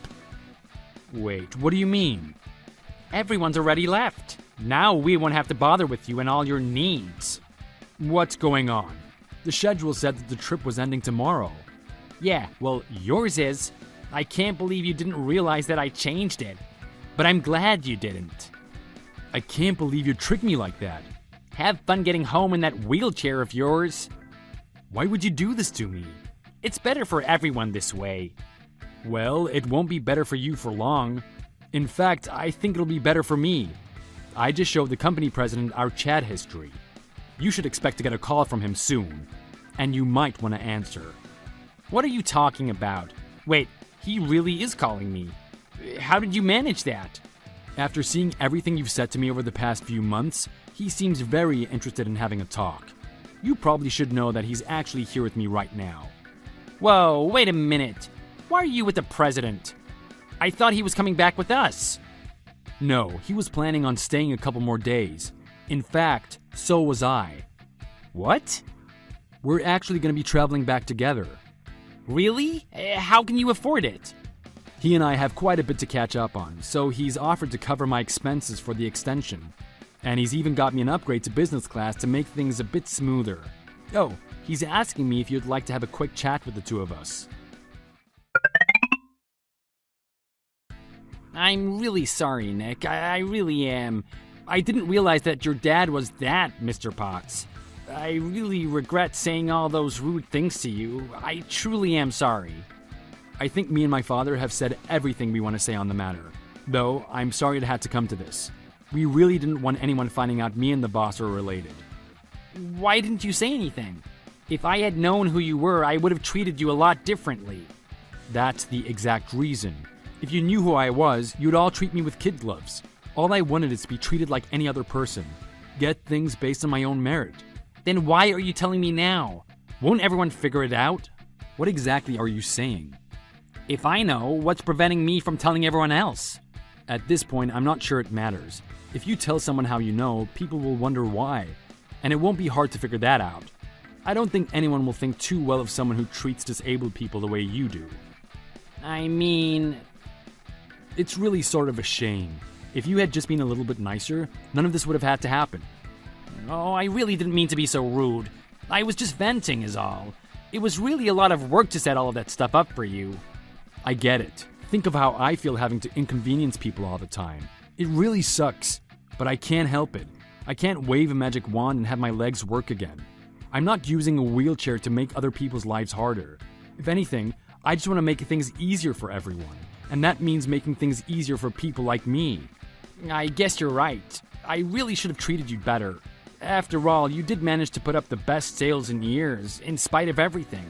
Wait, what do you mean? Everyone's already left. Now we won't have to bother with you and all your needs. What's going on? The schedule said that the trip was ending tomorrow. Yeah, well, yours is. I can't believe you didn't realize that I changed it. But I'm glad you didn't. I can't believe you tricked me like that. Have fun getting home in that wheelchair of yours. Why would you do this to me? It's better for everyone this way. Well, it won't be better for you for long. In fact, I think it'll be better for me. I just showed the company president our chat history. You should expect to get a call from him soon. And you might want to answer. What are you talking about? Wait, He really is calling me. How did you manage that? After seeing everything you've said to me over the past few months, he seems very interested in having a talk. You probably should know that he's actually here with me right now. Whoa, wait a minute. Why are you with the president? I thought he was coming back with us. No, he was planning on staying a couple more days. In fact, so was I. What? We're actually going to be traveling back together. Really? How can you afford it? He and I have quite a bit to catch up on, so he's offered to cover my expenses for the extension. And he's even got me an upgrade to business class to make things a bit smoother. Oh, he's asking me if you'd like to have a quick chat with the two of us. I'm really sorry, Nick. I really am. I didn't realize that your dad was that, Mr. Potts. I really regret saying all those rude things to you. I truly am sorry. I think me and my father have said everything we want to say on the matter. Though, I'm sorry it had to come to this. We really didn't want anyone finding out me and the boss are related. Why didn't you say anything? If I had known who you were, I would have treated you a lot differently. That's the exact reason. If you knew who I was, you'd all treat me with kid gloves. All I wanted is to be treated like any other person. Get things based on my own merit. Then why are you telling me now? Won't everyone figure it out? What exactly are you saying? If I know, what's preventing me from telling everyone else? At this point, I'm not sure it matters. If you tell someone how you know, people will wonder why. And it won't be hard to figure that out. I don't think anyone will think too well of someone who treats disabled people the way you do. I mean... It's really sort of a shame. If you had just been a little bit nicer, none of this would have had to happen. Oh, I really didn't mean to be so rude. I was just venting is all. It was really a lot of work to set all of that stuff up for you. I get it. Think of how I feel having to inconvenience people all the time. It really sucks, but I can't help it. I can't wave a magic wand and have my legs work again. I'm not using a wheelchair to make other people's lives harder. If anything, I just want to make things easier for everyone, and that means making things easier for people like me. I guess you're right. I really should have treated you better. After all, you did manage to put up the best sales in years, in spite of everything.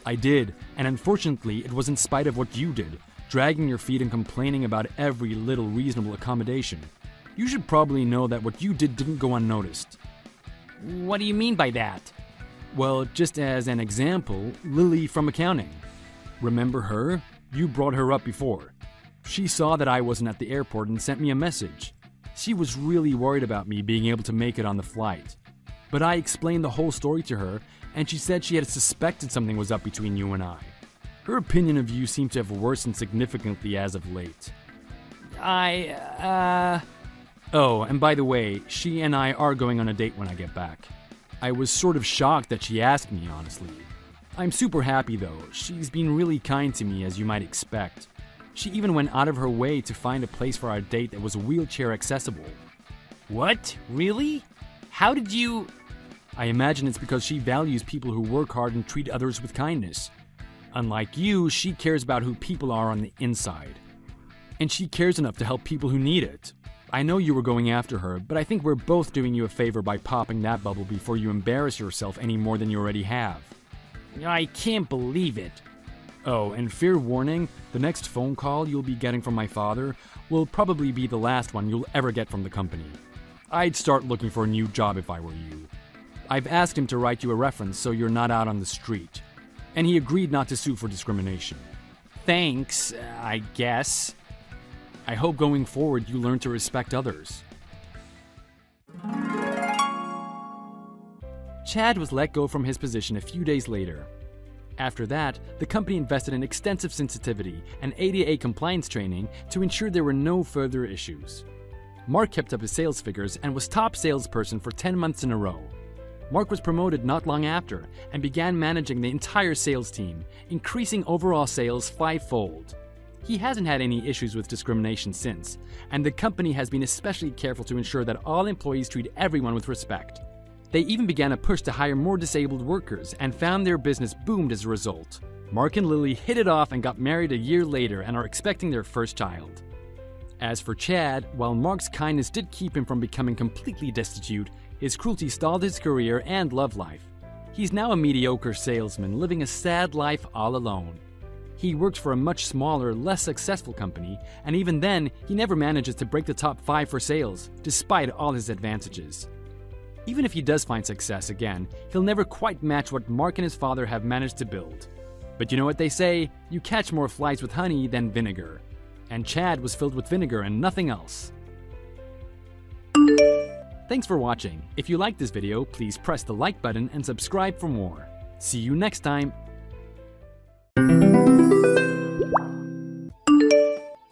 I did, and unfortunately, it was in spite of what you did, dragging your feet and complaining about every little reasonable accommodation. You should probably know that what you did didn't go unnoticed. What do you mean by that? Well, just as an example, Lily from accounting. Remember her? You brought her up before. She saw that I wasn't at the airport and sent me a message. She was really worried about me being able to make it on the flight. But I explained the whole story to her, and she said she had suspected something was up between you and I. Her opinion of you seemed to have worsened significantly as of late. Oh, and by the way, she and I are going on a date when I get back. I was sort of shocked that she asked me, honestly. I'm super happy though. She's been really kind to me, as you might expect. She even went out of her way to find a place for our date that was wheelchair accessible. What? Really? How did you... I imagine it's because she values people who work hard and treat others with kindness. Unlike you, she cares about who people are on the inside. And she cares enough to help people who need it. I know you were going after her, but I think we're both doing you a favor by popping that bubble before you embarrass yourself any more than you already have. I can't believe it. Oh, and fair warning, the next phone call you'll be getting from my father will probably be the last one you'll ever get from the company. I'd start looking for a new job if I were you. I've asked him to write you a reference so you're not out on the street. And he agreed not to sue for discrimination. Thanks, I guess. I hope going forward you learn to respect others. Chad was let go from his position a few days later. After that, the company invested in extensive sensitivity and ADA compliance training to ensure there were no further issues. Mark kept up his sales figures and was top salesperson for 10 months in a row. Mark was promoted not long after and began managing the entire sales team, increasing overall sales 5-fold. He hasn't had any issues with discrimination since, and the company has been especially careful to ensure that all employees treat everyone with respect. They even began a push to hire more disabled workers and found their business boomed as a result. Mark and Lily hit it off and got married a year later and are expecting their first child. As for Chad, while Mark's kindness did keep him from becoming completely destitute, his cruelty stalled his career and love life. He's now a mediocre salesman living a sad life all alone. He works for a much smaller, less successful company, and even then, he never manages to break the top 5 for sales, despite all his advantages. Even if he does find success again, he'll never quite match what Mark and his father have managed to build. But you know what they say, you catch more flies with honey than vinegar. And Chad was filled with vinegar and nothing else. Thanks for watching. If you liked this video, please press the like button and subscribe for more. See you next time.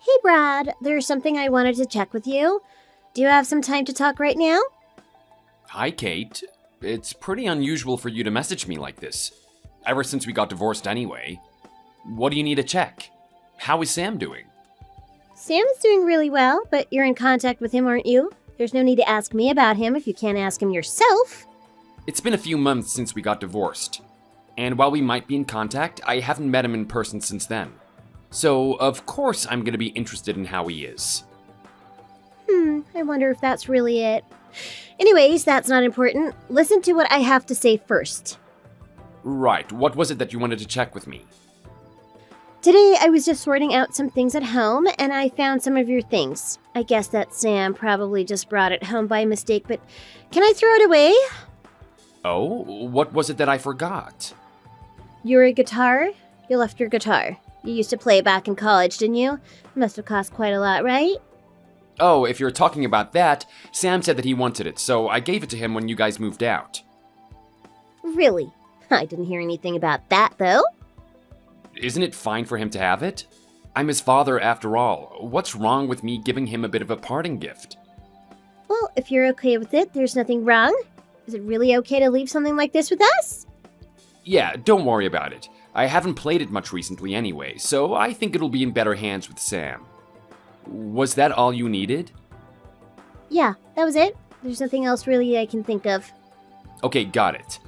Hey Brad, there's something I wanted to check with you. Do you have some time to talk right now? Hi, Kate. It's pretty unusual for you to message me like this. Ever since we got divorced anyway. What do you need to check? How is Sam doing? Sam is doing really well, but you're in contact with him, aren't you? There's no need to ask me about him if you can't ask him yourself. It's been a few months since we got divorced. And while we might be in contact, I haven't met him in person since then. So, of course I'm gonna be interested in how he is. I wonder if that's really it. Anyways, that's not important. Listen to what I have to say first. Right, what was it that you wanted to check with me? Today, I was just sorting out some things at home, and I found some of your things. I guess that Sam probably just brought it home by mistake, but can I throw it away? Oh, what was it that I forgot? Your guitar? You left your guitar. You used to play back in college, didn't you? It must have cost quite a lot, right? Oh, if you're talking about that, Sam said that he wanted it, so I gave it to him when you guys moved out. Really? I didn't hear anything about that, though. Isn't it fine for him to have it? I'm his father after all. What's wrong with me giving him a bit of a parting gift? Well, if you're okay with it, there's nothing wrong. Is it really okay to leave something like this with us? Yeah, don't worry about it. I haven't played it much recently anyway, so I think it'll be in better hands with Sam. Was that all you needed? Yeah, that was it. There's nothing else really I can think of. Okay, got it.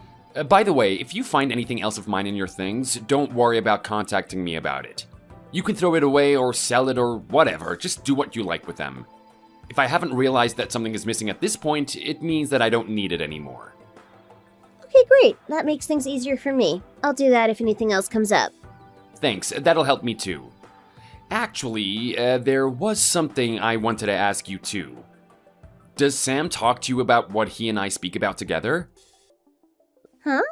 By the way, if you find anything else of mine in your things, don't worry about contacting me about it. You can throw it away or sell it or whatever, just do what you like with them. If I haven't realized that something is missing at this point, it means that I don't need it anymore. Okay, great. That makes things easier for me. I'll do that if anything else comes up. Thanks, that'll help me too. Actually, there was something I wanted to ask you too. Does Sam talk to you about what he and I speak about together? Huh?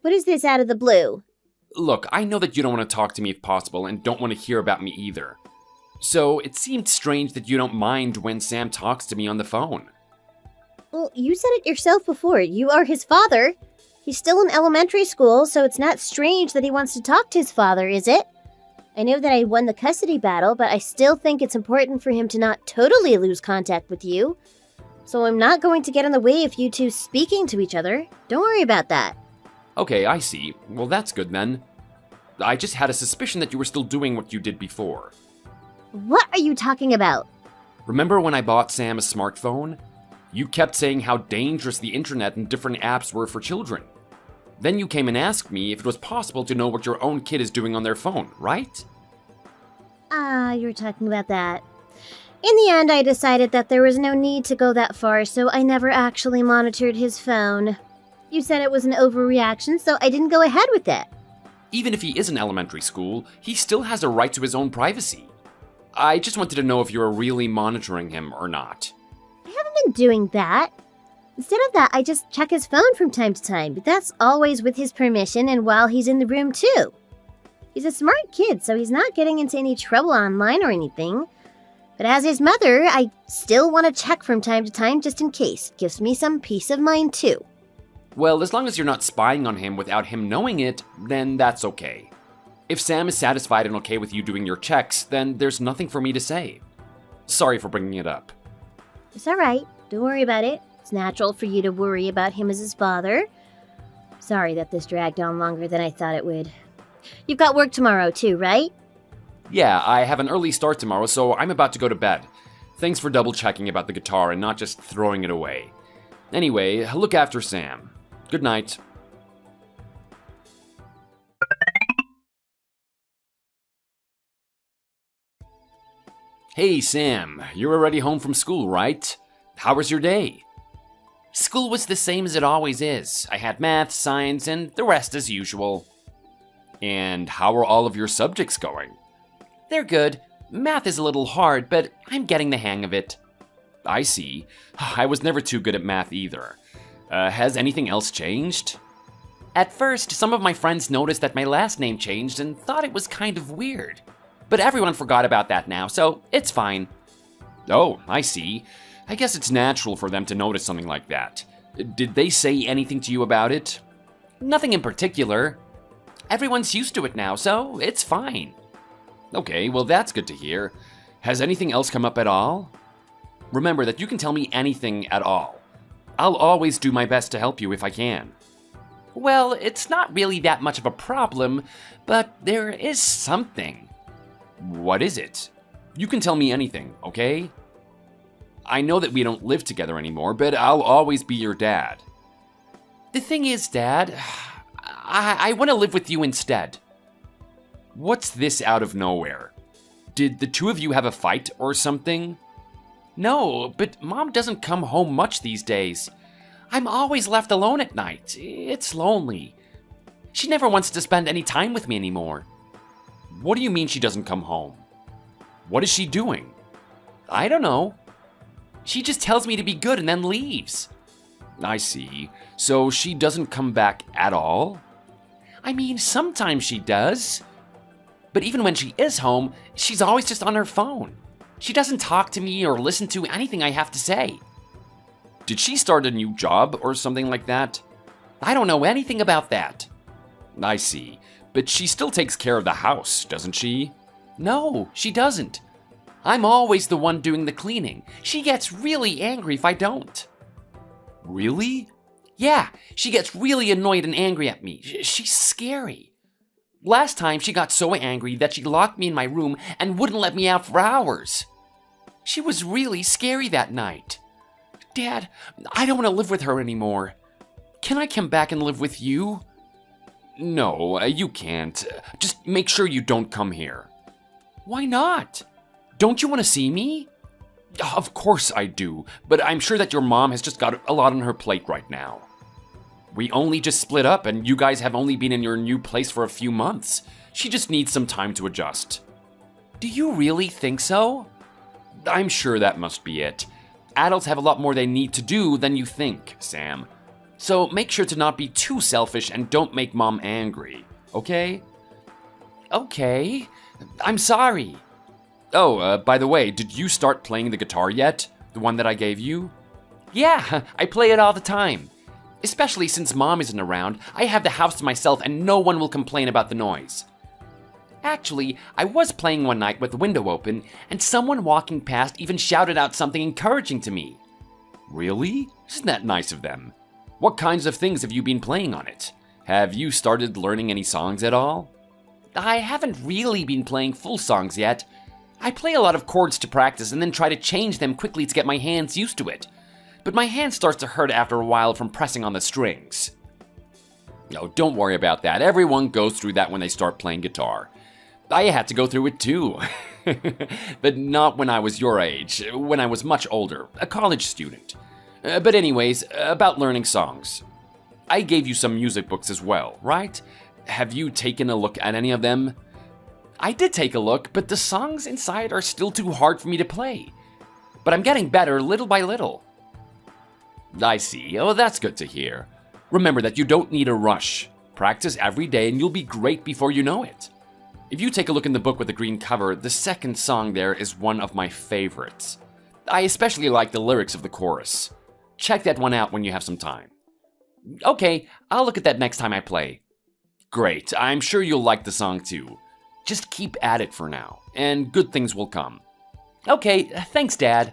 What is this out of the blue? Look, I know that you don't want to talk to me if possible and don't want to hear about me either. So it seemed strange that you don't mind when Sam talks to me on the phone. Well, you said it yourself before. You are his father. He's still in elementary school, so it's not strange that he wants to talk to his father, is it? I know that I won the custody battle, but I still think it's important for him to not totally lose contact with you. So I'm not going to get in the way of you two speaking to each other. Don't worry about that. Okay, I see. Well, that's good then. I just had a suspicion that you were still doing what you did before. What are you talking about? Remember when I bought Sam a smartphone? You kept saying how dangerous the internet and different apps were for children. Then you came and asked me if it was possible to know what your own kid is doing on their phone, right? You were talking about that. In the end, I decided that there was no need to go that far, so I never actually monitored his phone. You said it was an overreaction, so I didn't go ahead with it. Even if he is in elementary school, he still has a right to his own privacy. I just wanted to know if you were really monitoring him or not. I haven't been doing that. Instead of that, I just check his phone from time to time, but that's always with his permission and while he's in the room too. He's a smart kid, so he's not getting into any trouble online or anything. But as his mother, I still want to check from time to time just in case. Gives me some peace of mind too. Well, as long as you're not spying on him without him knowing it, then that's okay. If Sam is satisfied and okay with you doing your checks, then there's nothing for me to say. Sorry for bringing it up. It's alright. Don't worry about it. It's natural for you to worry about him as his father. Sorry that this dragged on longer than I thought it would. You've got work tomorrow too, right? Yeah, I have an early start tomorrow, so I'm about to go to bed. Thanks for double checking about the guitar and not just throwing it away. Anyway, look after Sam. Good night. Hey Sam, you're already home from school, right? How was your day? School was the same as it always is. I had math, science, and the rest as usual. And how are all of your subjects going? They're good. Math is a little hard, but I'm getting the hang of it. I see. I was never too good at math either. Has anything else changed? At first, some of my friends noticed that my last name changed and thought it was kind of weird. But everyone forgot about that now, so it's fine. Oh, I see. I guess it's natural for them to notice something like that. Did they say anything to you about it? Nothing in particular. Everyone's used to it now, so it's fine. Okay, well that's good to hear. Has anything else come up at all? Remember that you can tell me anything at all. I'll always do my best to help you if I can. Well, it's not really that much of a problem, but there is something. What is it? You can tell me anything, okay? I know that we don't live together anymore, but I'll always be your dad. The thing is, Dad, I want to live with you instead. What's this out of nowhere? Did the two of you have a fight or something? No, but Mom doesn't come home much these days. I'm always left alone at night. It's lonely. She never wants to spend any time with me anymore. What do you mean she doesn't come home? What is she doing? I don't know. She just tells me to be good and then leaves. I see. So she doesn't come back at all? I mean, sometimes she does. But even when she is home, she's always just on her phone. She doesn't talk to me or listen to anything I have to say. Did she start a new job or something like that? I don't know anything about that. I see. But she still takes care of the house, doesn't she? No, she doesn't. I'm always the one doing the cleaning. She gets really angry if I don't. Really? Yeah, she gets really annoyed and angry at me. She's scary. Last time, she got so angry that she locked me in my room and wouldn't let me out for hours. She was really scary that night. Dad, I don't want to live with her anymore. Can I come back and live with you? No, you can't. Just make sure you don't come here. Why not? Don't you want to see me? Of course I do, but I'm sure that your mom has just got a lot on her plate right now. We only just split up, and you guys have only been in your new place for a few months. She just needs some time to adjust. Do you really think so? I'm sure that must be it. Adults have a lot more they need to do than you think, Sam. So make sure to not be too selfish and don't make Mom angry, okay? Okay. I'm sorry. Oh, by the way, did you start playing the guitar yet? The one that I gave you? Yeah, I play it all the time. Especially since Mom isn't around, I have the house to myself and no one will complain about the noise. Actually, I was playing one night with the window open, and someone walking past even shouted out something encouraging to me. Really? Isn't that nice of them? What kinds of things have you been playing on it? Have you started learning any songs at all? I haven't really been playing full songs yet. I play a lot of chords to practice and then try to change them quickly to get my hands used to it. But my hand starts to hurt after a while from pressing on the strings. No, don't worry about that. Everyone goes through that when they start playing guitar. I had to go through it too. But not when I was your age, when I was much older, a college student. But anyways, about learning songs. I gave you some music books as well, right? Have you taken a look at any of them? I did take a look, but the songs inside are still too hard for me to play. But I'm getting better little by little. I see. Oh, that's good to hear. Remember that you don't need a rush. Practice every day and you'll be great before you know it. If you take a look in the book with the green cover, the second song there is one of my favorites. I especially like the lyrics of the chorus. Check that one out when you have some time. Okay, I'll look at that next time I play. Great, I'm sure you'll like the song too. Just keep at it for now, and good things will come. Okay, thanks, Dad.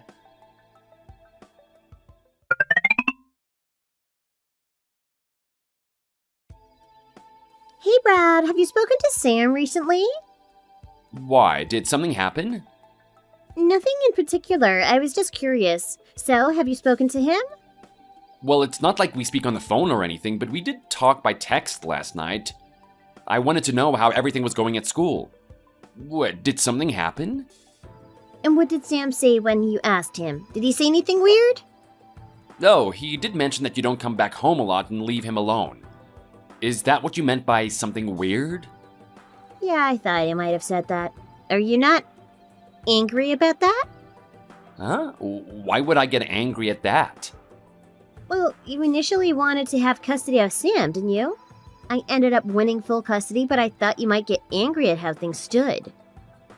Hey, Brad, have you spoken to Sam recently? Why? Did something happen? Nothing in particular. I was just curious. So, have you spoken to him? Well, it's not like we speak on the phone or anything, but we did talk by text last night. I wanted to know how everything was going at school. What, did something happen? And what did Sam say when you asked him? Did he say anything weird? Oh, he did mention that you don't come back home a lot and leave him alone. Is that what you meant by something weird? Yeah, I thought you might have said that. Are you not angry about that? Huh? Why would I get angry at that? Well, you initially wanted to have custody of Sam, didn't you? I ended up winning full custody, but I thought you might get angry at how things stood.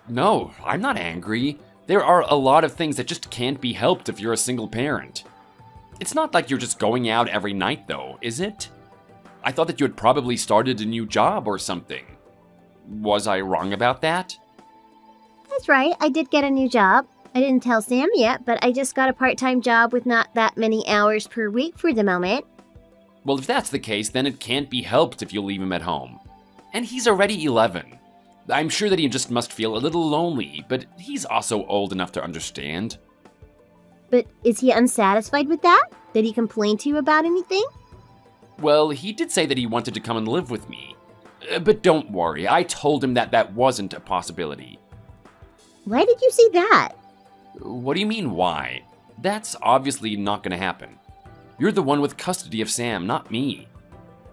No, I'm not angry. There are a lot of things that just can't be helped if you're a single parent. It's not like you're just going out every night, though, is it? I thought that you had probably started a new job or something. Was I wrong about that? That's right, I did get a new job. I didn't tell Sam yet, but I just got a part-time job with not that many hours per week for the moment. Well, if that's the case, then it can't be helped if you leave him at home. And he's already 11. I'm sure that he just must feel a little lonely, but he's also old enough to understand. But is he unsatisfied with that? Did he complain to you about anything? Well, he did say that he wanted to come and live with me. But don't worry, I told him that that wasn't a possibility. Why did you say that? What do you mean, why? That's obviously not gonna happen. You're the one with custody of Sam, not me.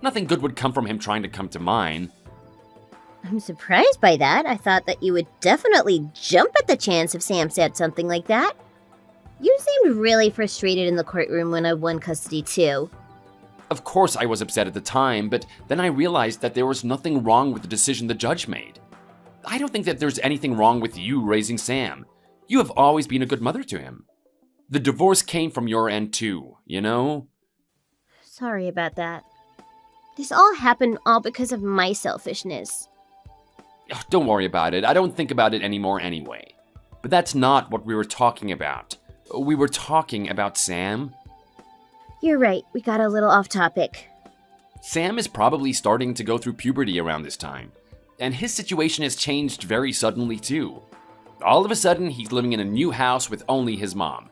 Nothing good would come from him trying to come to mine. I'm surprised by that. I thought that you would definitely jump at the chance if Sam said something like that. You seemed really frustrated in the courtroom when I won custody too. Of course I was upset at the time, but then I realized that there was nothing wrong with the decision the judge made. I don't think that there's anything wrong with you raising Sam. You have always been a good mother to him. The divorce came from your end too, you know? Sorry about that. This all happened all because of my selfishness. Ugh, don't worry about it. I don't think about it anymore anyway. But that's not what we were talking about. We were talking about Sam. You're right, we got a little off topic. Sam is probably starting to go through puberty around this time. And his situation has changed very suddenly too. All of a sudden, he's living in a new house with only his mom.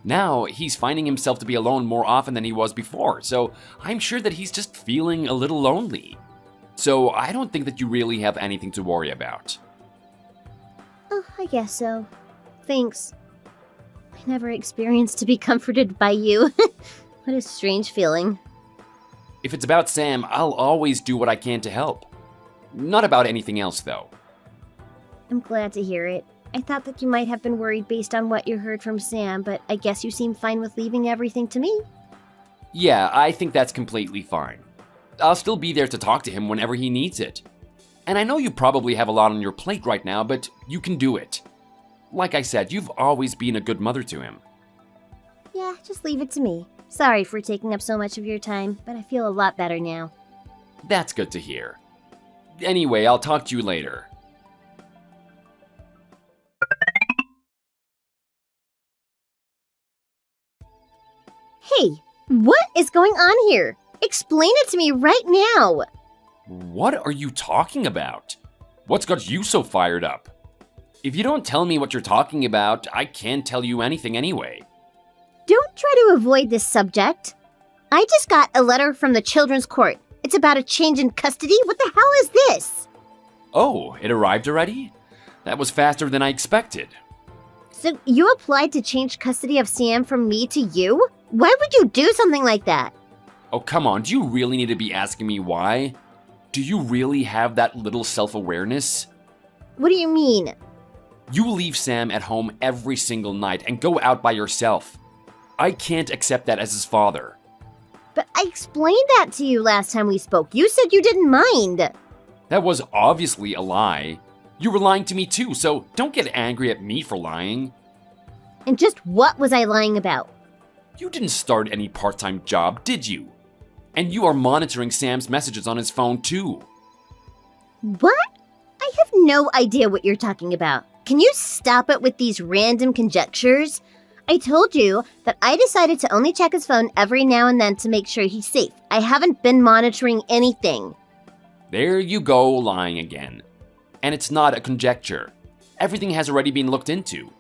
Now, he's finding himself to be alone more often than he was before, so I'm sure that he's just feeling a little lonely. So I don't think that you really have anything to worry about. Oh, I guess so. Thanks. I never experienced to be comforted by you. What a strange feeling. If it's about Sam, I'll always do what I can to help. Not about anything else, though. I'm glad to hear it. I thought that you might have been worried based on what you heard from Sam, but I guess you seem fine with leaving everything to me. Yeah, I think that's completely fine. I'll still be there to talk to him whenever he needs it. And I know you probably have a lot on your plate right now, but you can do it. Like I said, you've always been a good mother to him. Yeah, just leave it to me. Sorry for taking up so much of your time, but I feel a lot better now. That's good to hear. Anyway, I'll talk to you later. Hey, what is going on here? Explain it to me right now. What are you talking about? What's got you so fired up? If you don't tell me what you're talking about, I can't tell you anything anyway. Don't try to avoid this subject. I just got a letter from the children's court. It's about a change in custody. What the hell is this? Oh, it arrived already? That was faster than I expected. So you applied to change custody of Sam from me to you? Why would you do something like that? Oh, come on, do you really need to be asking me why? Do you really have that little self-awareness? What do you mean? You leave Sam at home every single night and go out by yourself. I can't accept that as his father. But I explained that to you last time we spoke. You said you didn't mind. That was obviously a lie. You were lying to me too, so don't get angry at me for lying. And just what was I lying about? You didn't start any part-time job, did you? And you are monitoring Sam's messages on his phone too. What? I have no idea what you're talking about. Can you stop it with these random conjectures? I told you that I decided to only check his phone every now and then to make sure he's safe. I haven't been monitoring anything. There you go, lying again. And it's not a conjecture. Everything has already been looked into.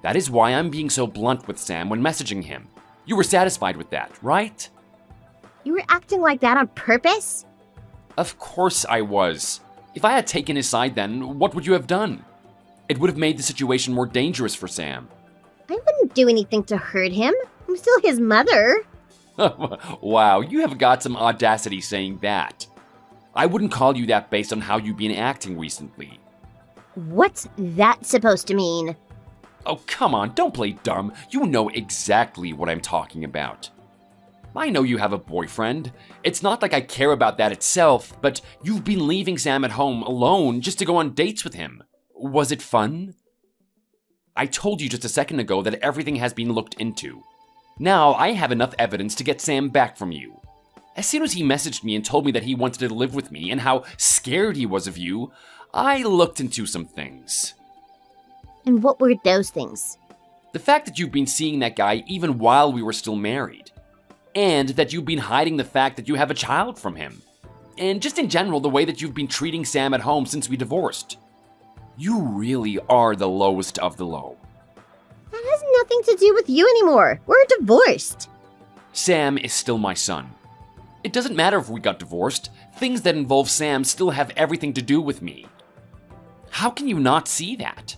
That is why I'm being so blunt with Sam when messaging him. You were satisfied with that, right? You were acting like that on purpose? Of course I was. If I had taken his side then, what would you have done? It would have made the situation more dangerous for Sam. I wouldn't do anything to hurt him. I'm still his mother. Wow, you have got some audacity saying that. I wouldn't call you that based on how you've been acting recently. What's that supposed to mean? Oh, come on, don't play dumb. You know exactly what I'm talking about. I know you have a boyfriend. It's not like I care about that itself, but you've been leaving Sam at home alone just to go on dates with him. Was it fun? I told you just a second ago that everything has been looked into. Now I have enough evidence to get Sam back from you. As soon as he messaged me and told me that he wanted to live with me and how scared he was of you, I looked into some things. And what were those things? The fact that you've been seeing that guy even while we were still married. And that you've been hiding the fact that you have a child from him. And just in general, the way that you've been treating Sam at home since we divorced. You really are the lowest of the low. That has nothing to do with you anymore. We're divorced. Sam is still my son. It doesn't matter if we got divorced. Things that involve Sam still have everything to do with me. How can you not see that?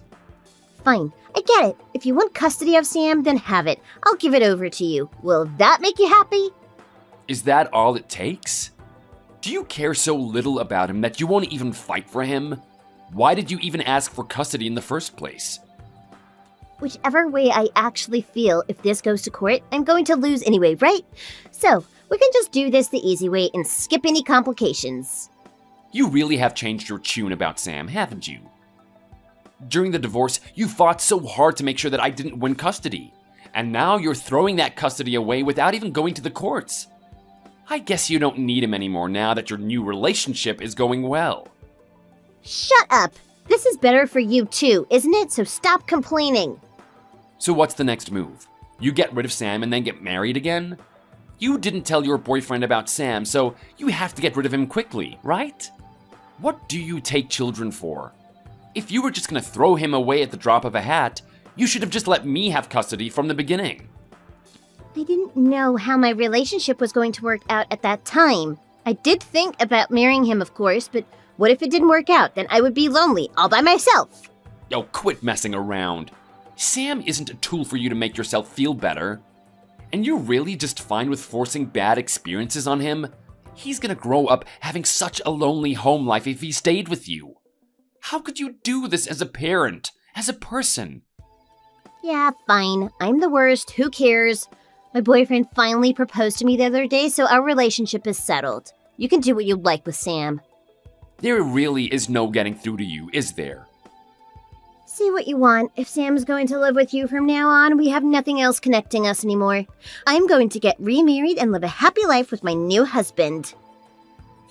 Fine, I get it. If you want custody of Sam, then have it. I'll give it over to you. Will that make you happy? Is that all it takes? Do you care so little about him that you won't even fight for him? Why did you even ask for custody in the first place? Whichever way I actually feel, if this goes to court, I'm going to lose anyway, right? So, we can just do this the easy way and skip any complications. You really have changed your tune about Sam, haven't you? During the divorce, you fought so hard to make sure that I didn't win custody. And now you're throwing that custody away without even going to the courts. I guess you don't need him anymore now that your new relationship is going well. Shut up! This is better for you too, isn't it? So stop complaining. So what's the next move? You get rid of Sam and then get married again? You didn't tell your boyfriend about Sam, so you have to get rid of him quickly, right? What do you take children for? If you were just gonna throw him away at the drop of a hat, you should have just let me have custody from the beginning. I didn't know how my relationship was going to work out at that time. I did think about marrying him, of course, but what if it didn't work out? Then I would be lonely, all by myself. Oh, quit messing around. Sam isn't a tool for you to make yourself feel better. And you're really just fine with forcing bad experiences on him? He's gonna grow up having such a lonely home life if he stayed with you. How could you do this as a parent, as a person? Yeah, fine. I'm the worst. Who cares? My boyfriend finally proposed to me the other day, so our relationship is settled. You can do what you like with Sam. There really is no getting through to you, is there? Say what you want. If Sam's going to live with you from now on, we have nothing else connecting us anymore. I'm going to get remarried and live a happy life with my new husband.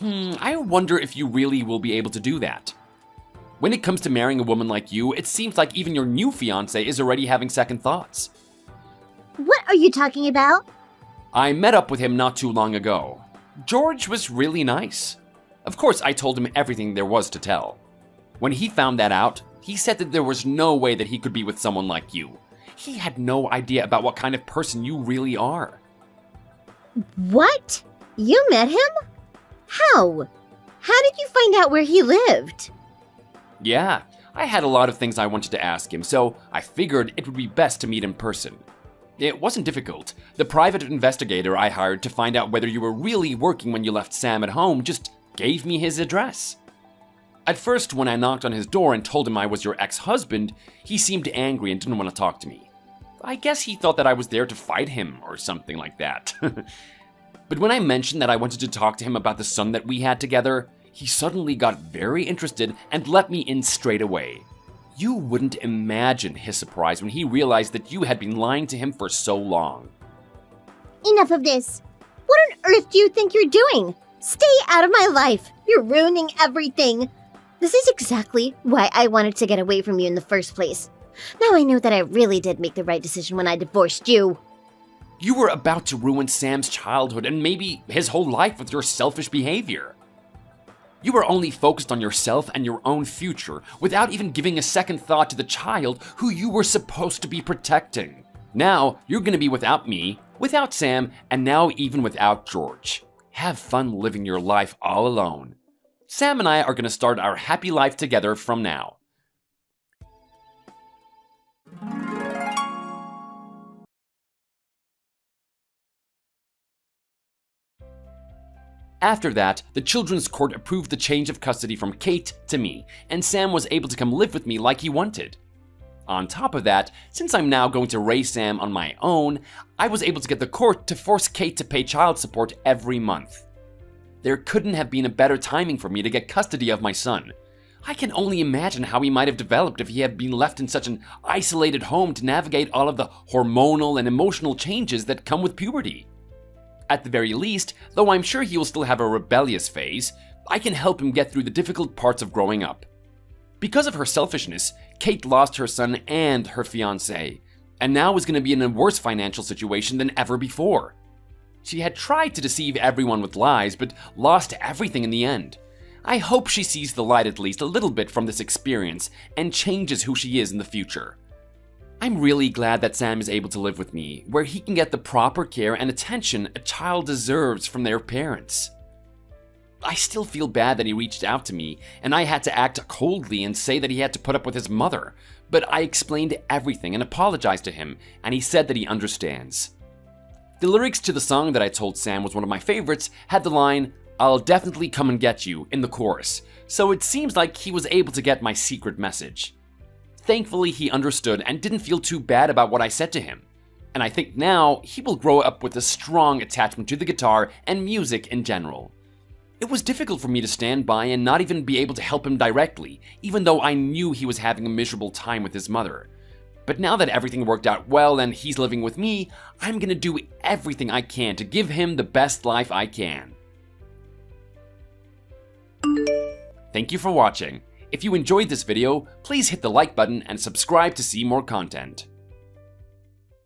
I wonder if you really will be able to do that. When it comes to marrying a woman like you, it seems like even your new fiancé is already having second thoughts. What are you talking about? I met up with him not too long ago. George was really nice. Of course, I told him everything there was to tell. When he found that out, he said that there was no way that he could be with someone like you. He had no idea about what kind of person you really are. What? You met him? How? How did you find out where he lived? Yeah, I had a lot of things I wanted to ask him, so I figured it would be best to meet in person. It wasn't difficult. The private investigator I hired to find out whether you were really working when you left Sam at home just gave me his address. At first, when I knocked on his door and told him I was your ex-husband, he seemed angry and didn't want to talk to me. I guess he thought that I was there to fight him or something like that. But when I mentioned that I wanted to talk to him about the son that we had together, he suddenly got very interested and let me in straight away. You wouldn't imagine his surprise when he realized that you had been lying to him for so long. Enough of this. What on earth do you think you're doing? Stay out of my life. You're ruining everything. This is exactly why I wanted to get away from you in the first place. Now I know that I really did make the right decision when I divorced you. You were about to ruin Sam's childhood and maybe his whole life with your selfish behavior. You were only focused on yourself and your own future without even giving a second thought to the child who you were supposed to be protecting. Now, you're gonna be without me, without Sam, and now even without George. Have fun living your life all alone. Sam and I are gonna start our happy life together from now. After that, the Children's Court approved the change of custody from Kate to me, and Sam was able to come live with me like he wanted. On top of that, since I'm now going to raise Sam on my own, I was able to get the court to force Kate to pay child support every month. There couldn't have been a better timing for me to get custody of my son. I can only imagine how he might have developed if he had been left in such an isolated home to navigate all of the hormonal and emotional changes that come with puberty. At the very least, though I'm sure he will still have a rebellious phase, I can help him get through the difficult parts of growing up. Because of her selfishness, Kate lost her son and her fiancé, and now is going to be in a worse financial situation than ever before. She had tried to deceive everyone with lies, but lost everything in the end. I hope she sees the light at least a little bit from this experience and changes who she is in the future. I'm really glad that Sam is able to live with me, where he can get the proper care and attention a child deserves from their parents. I still feel bad that he reached out to me, and I had to act coldly and say that he had to put up with his mother, but I explained everything and apologized to him, and he said that he understands. The lyrics to the song that I told Sam was one of my favorites had the line, "I'll definitely come and get you," in the chorus, so it seems like he was able to get my secret message. Thankfully, he understood and didn't feel too bad about what I said to him, and I think now he will grow up with a strong attachment to the guitar and music in general. It was difficult for me to stand by and not even be able to help him directly, even though I knew he was having a miserable time with his mother. But now that everything worked out well and he's living with me, I'm gonna do everything I can to give him the best life I can. Thank you for watching. If you enjoyed this video, please hit the like button and subscribe to see more content.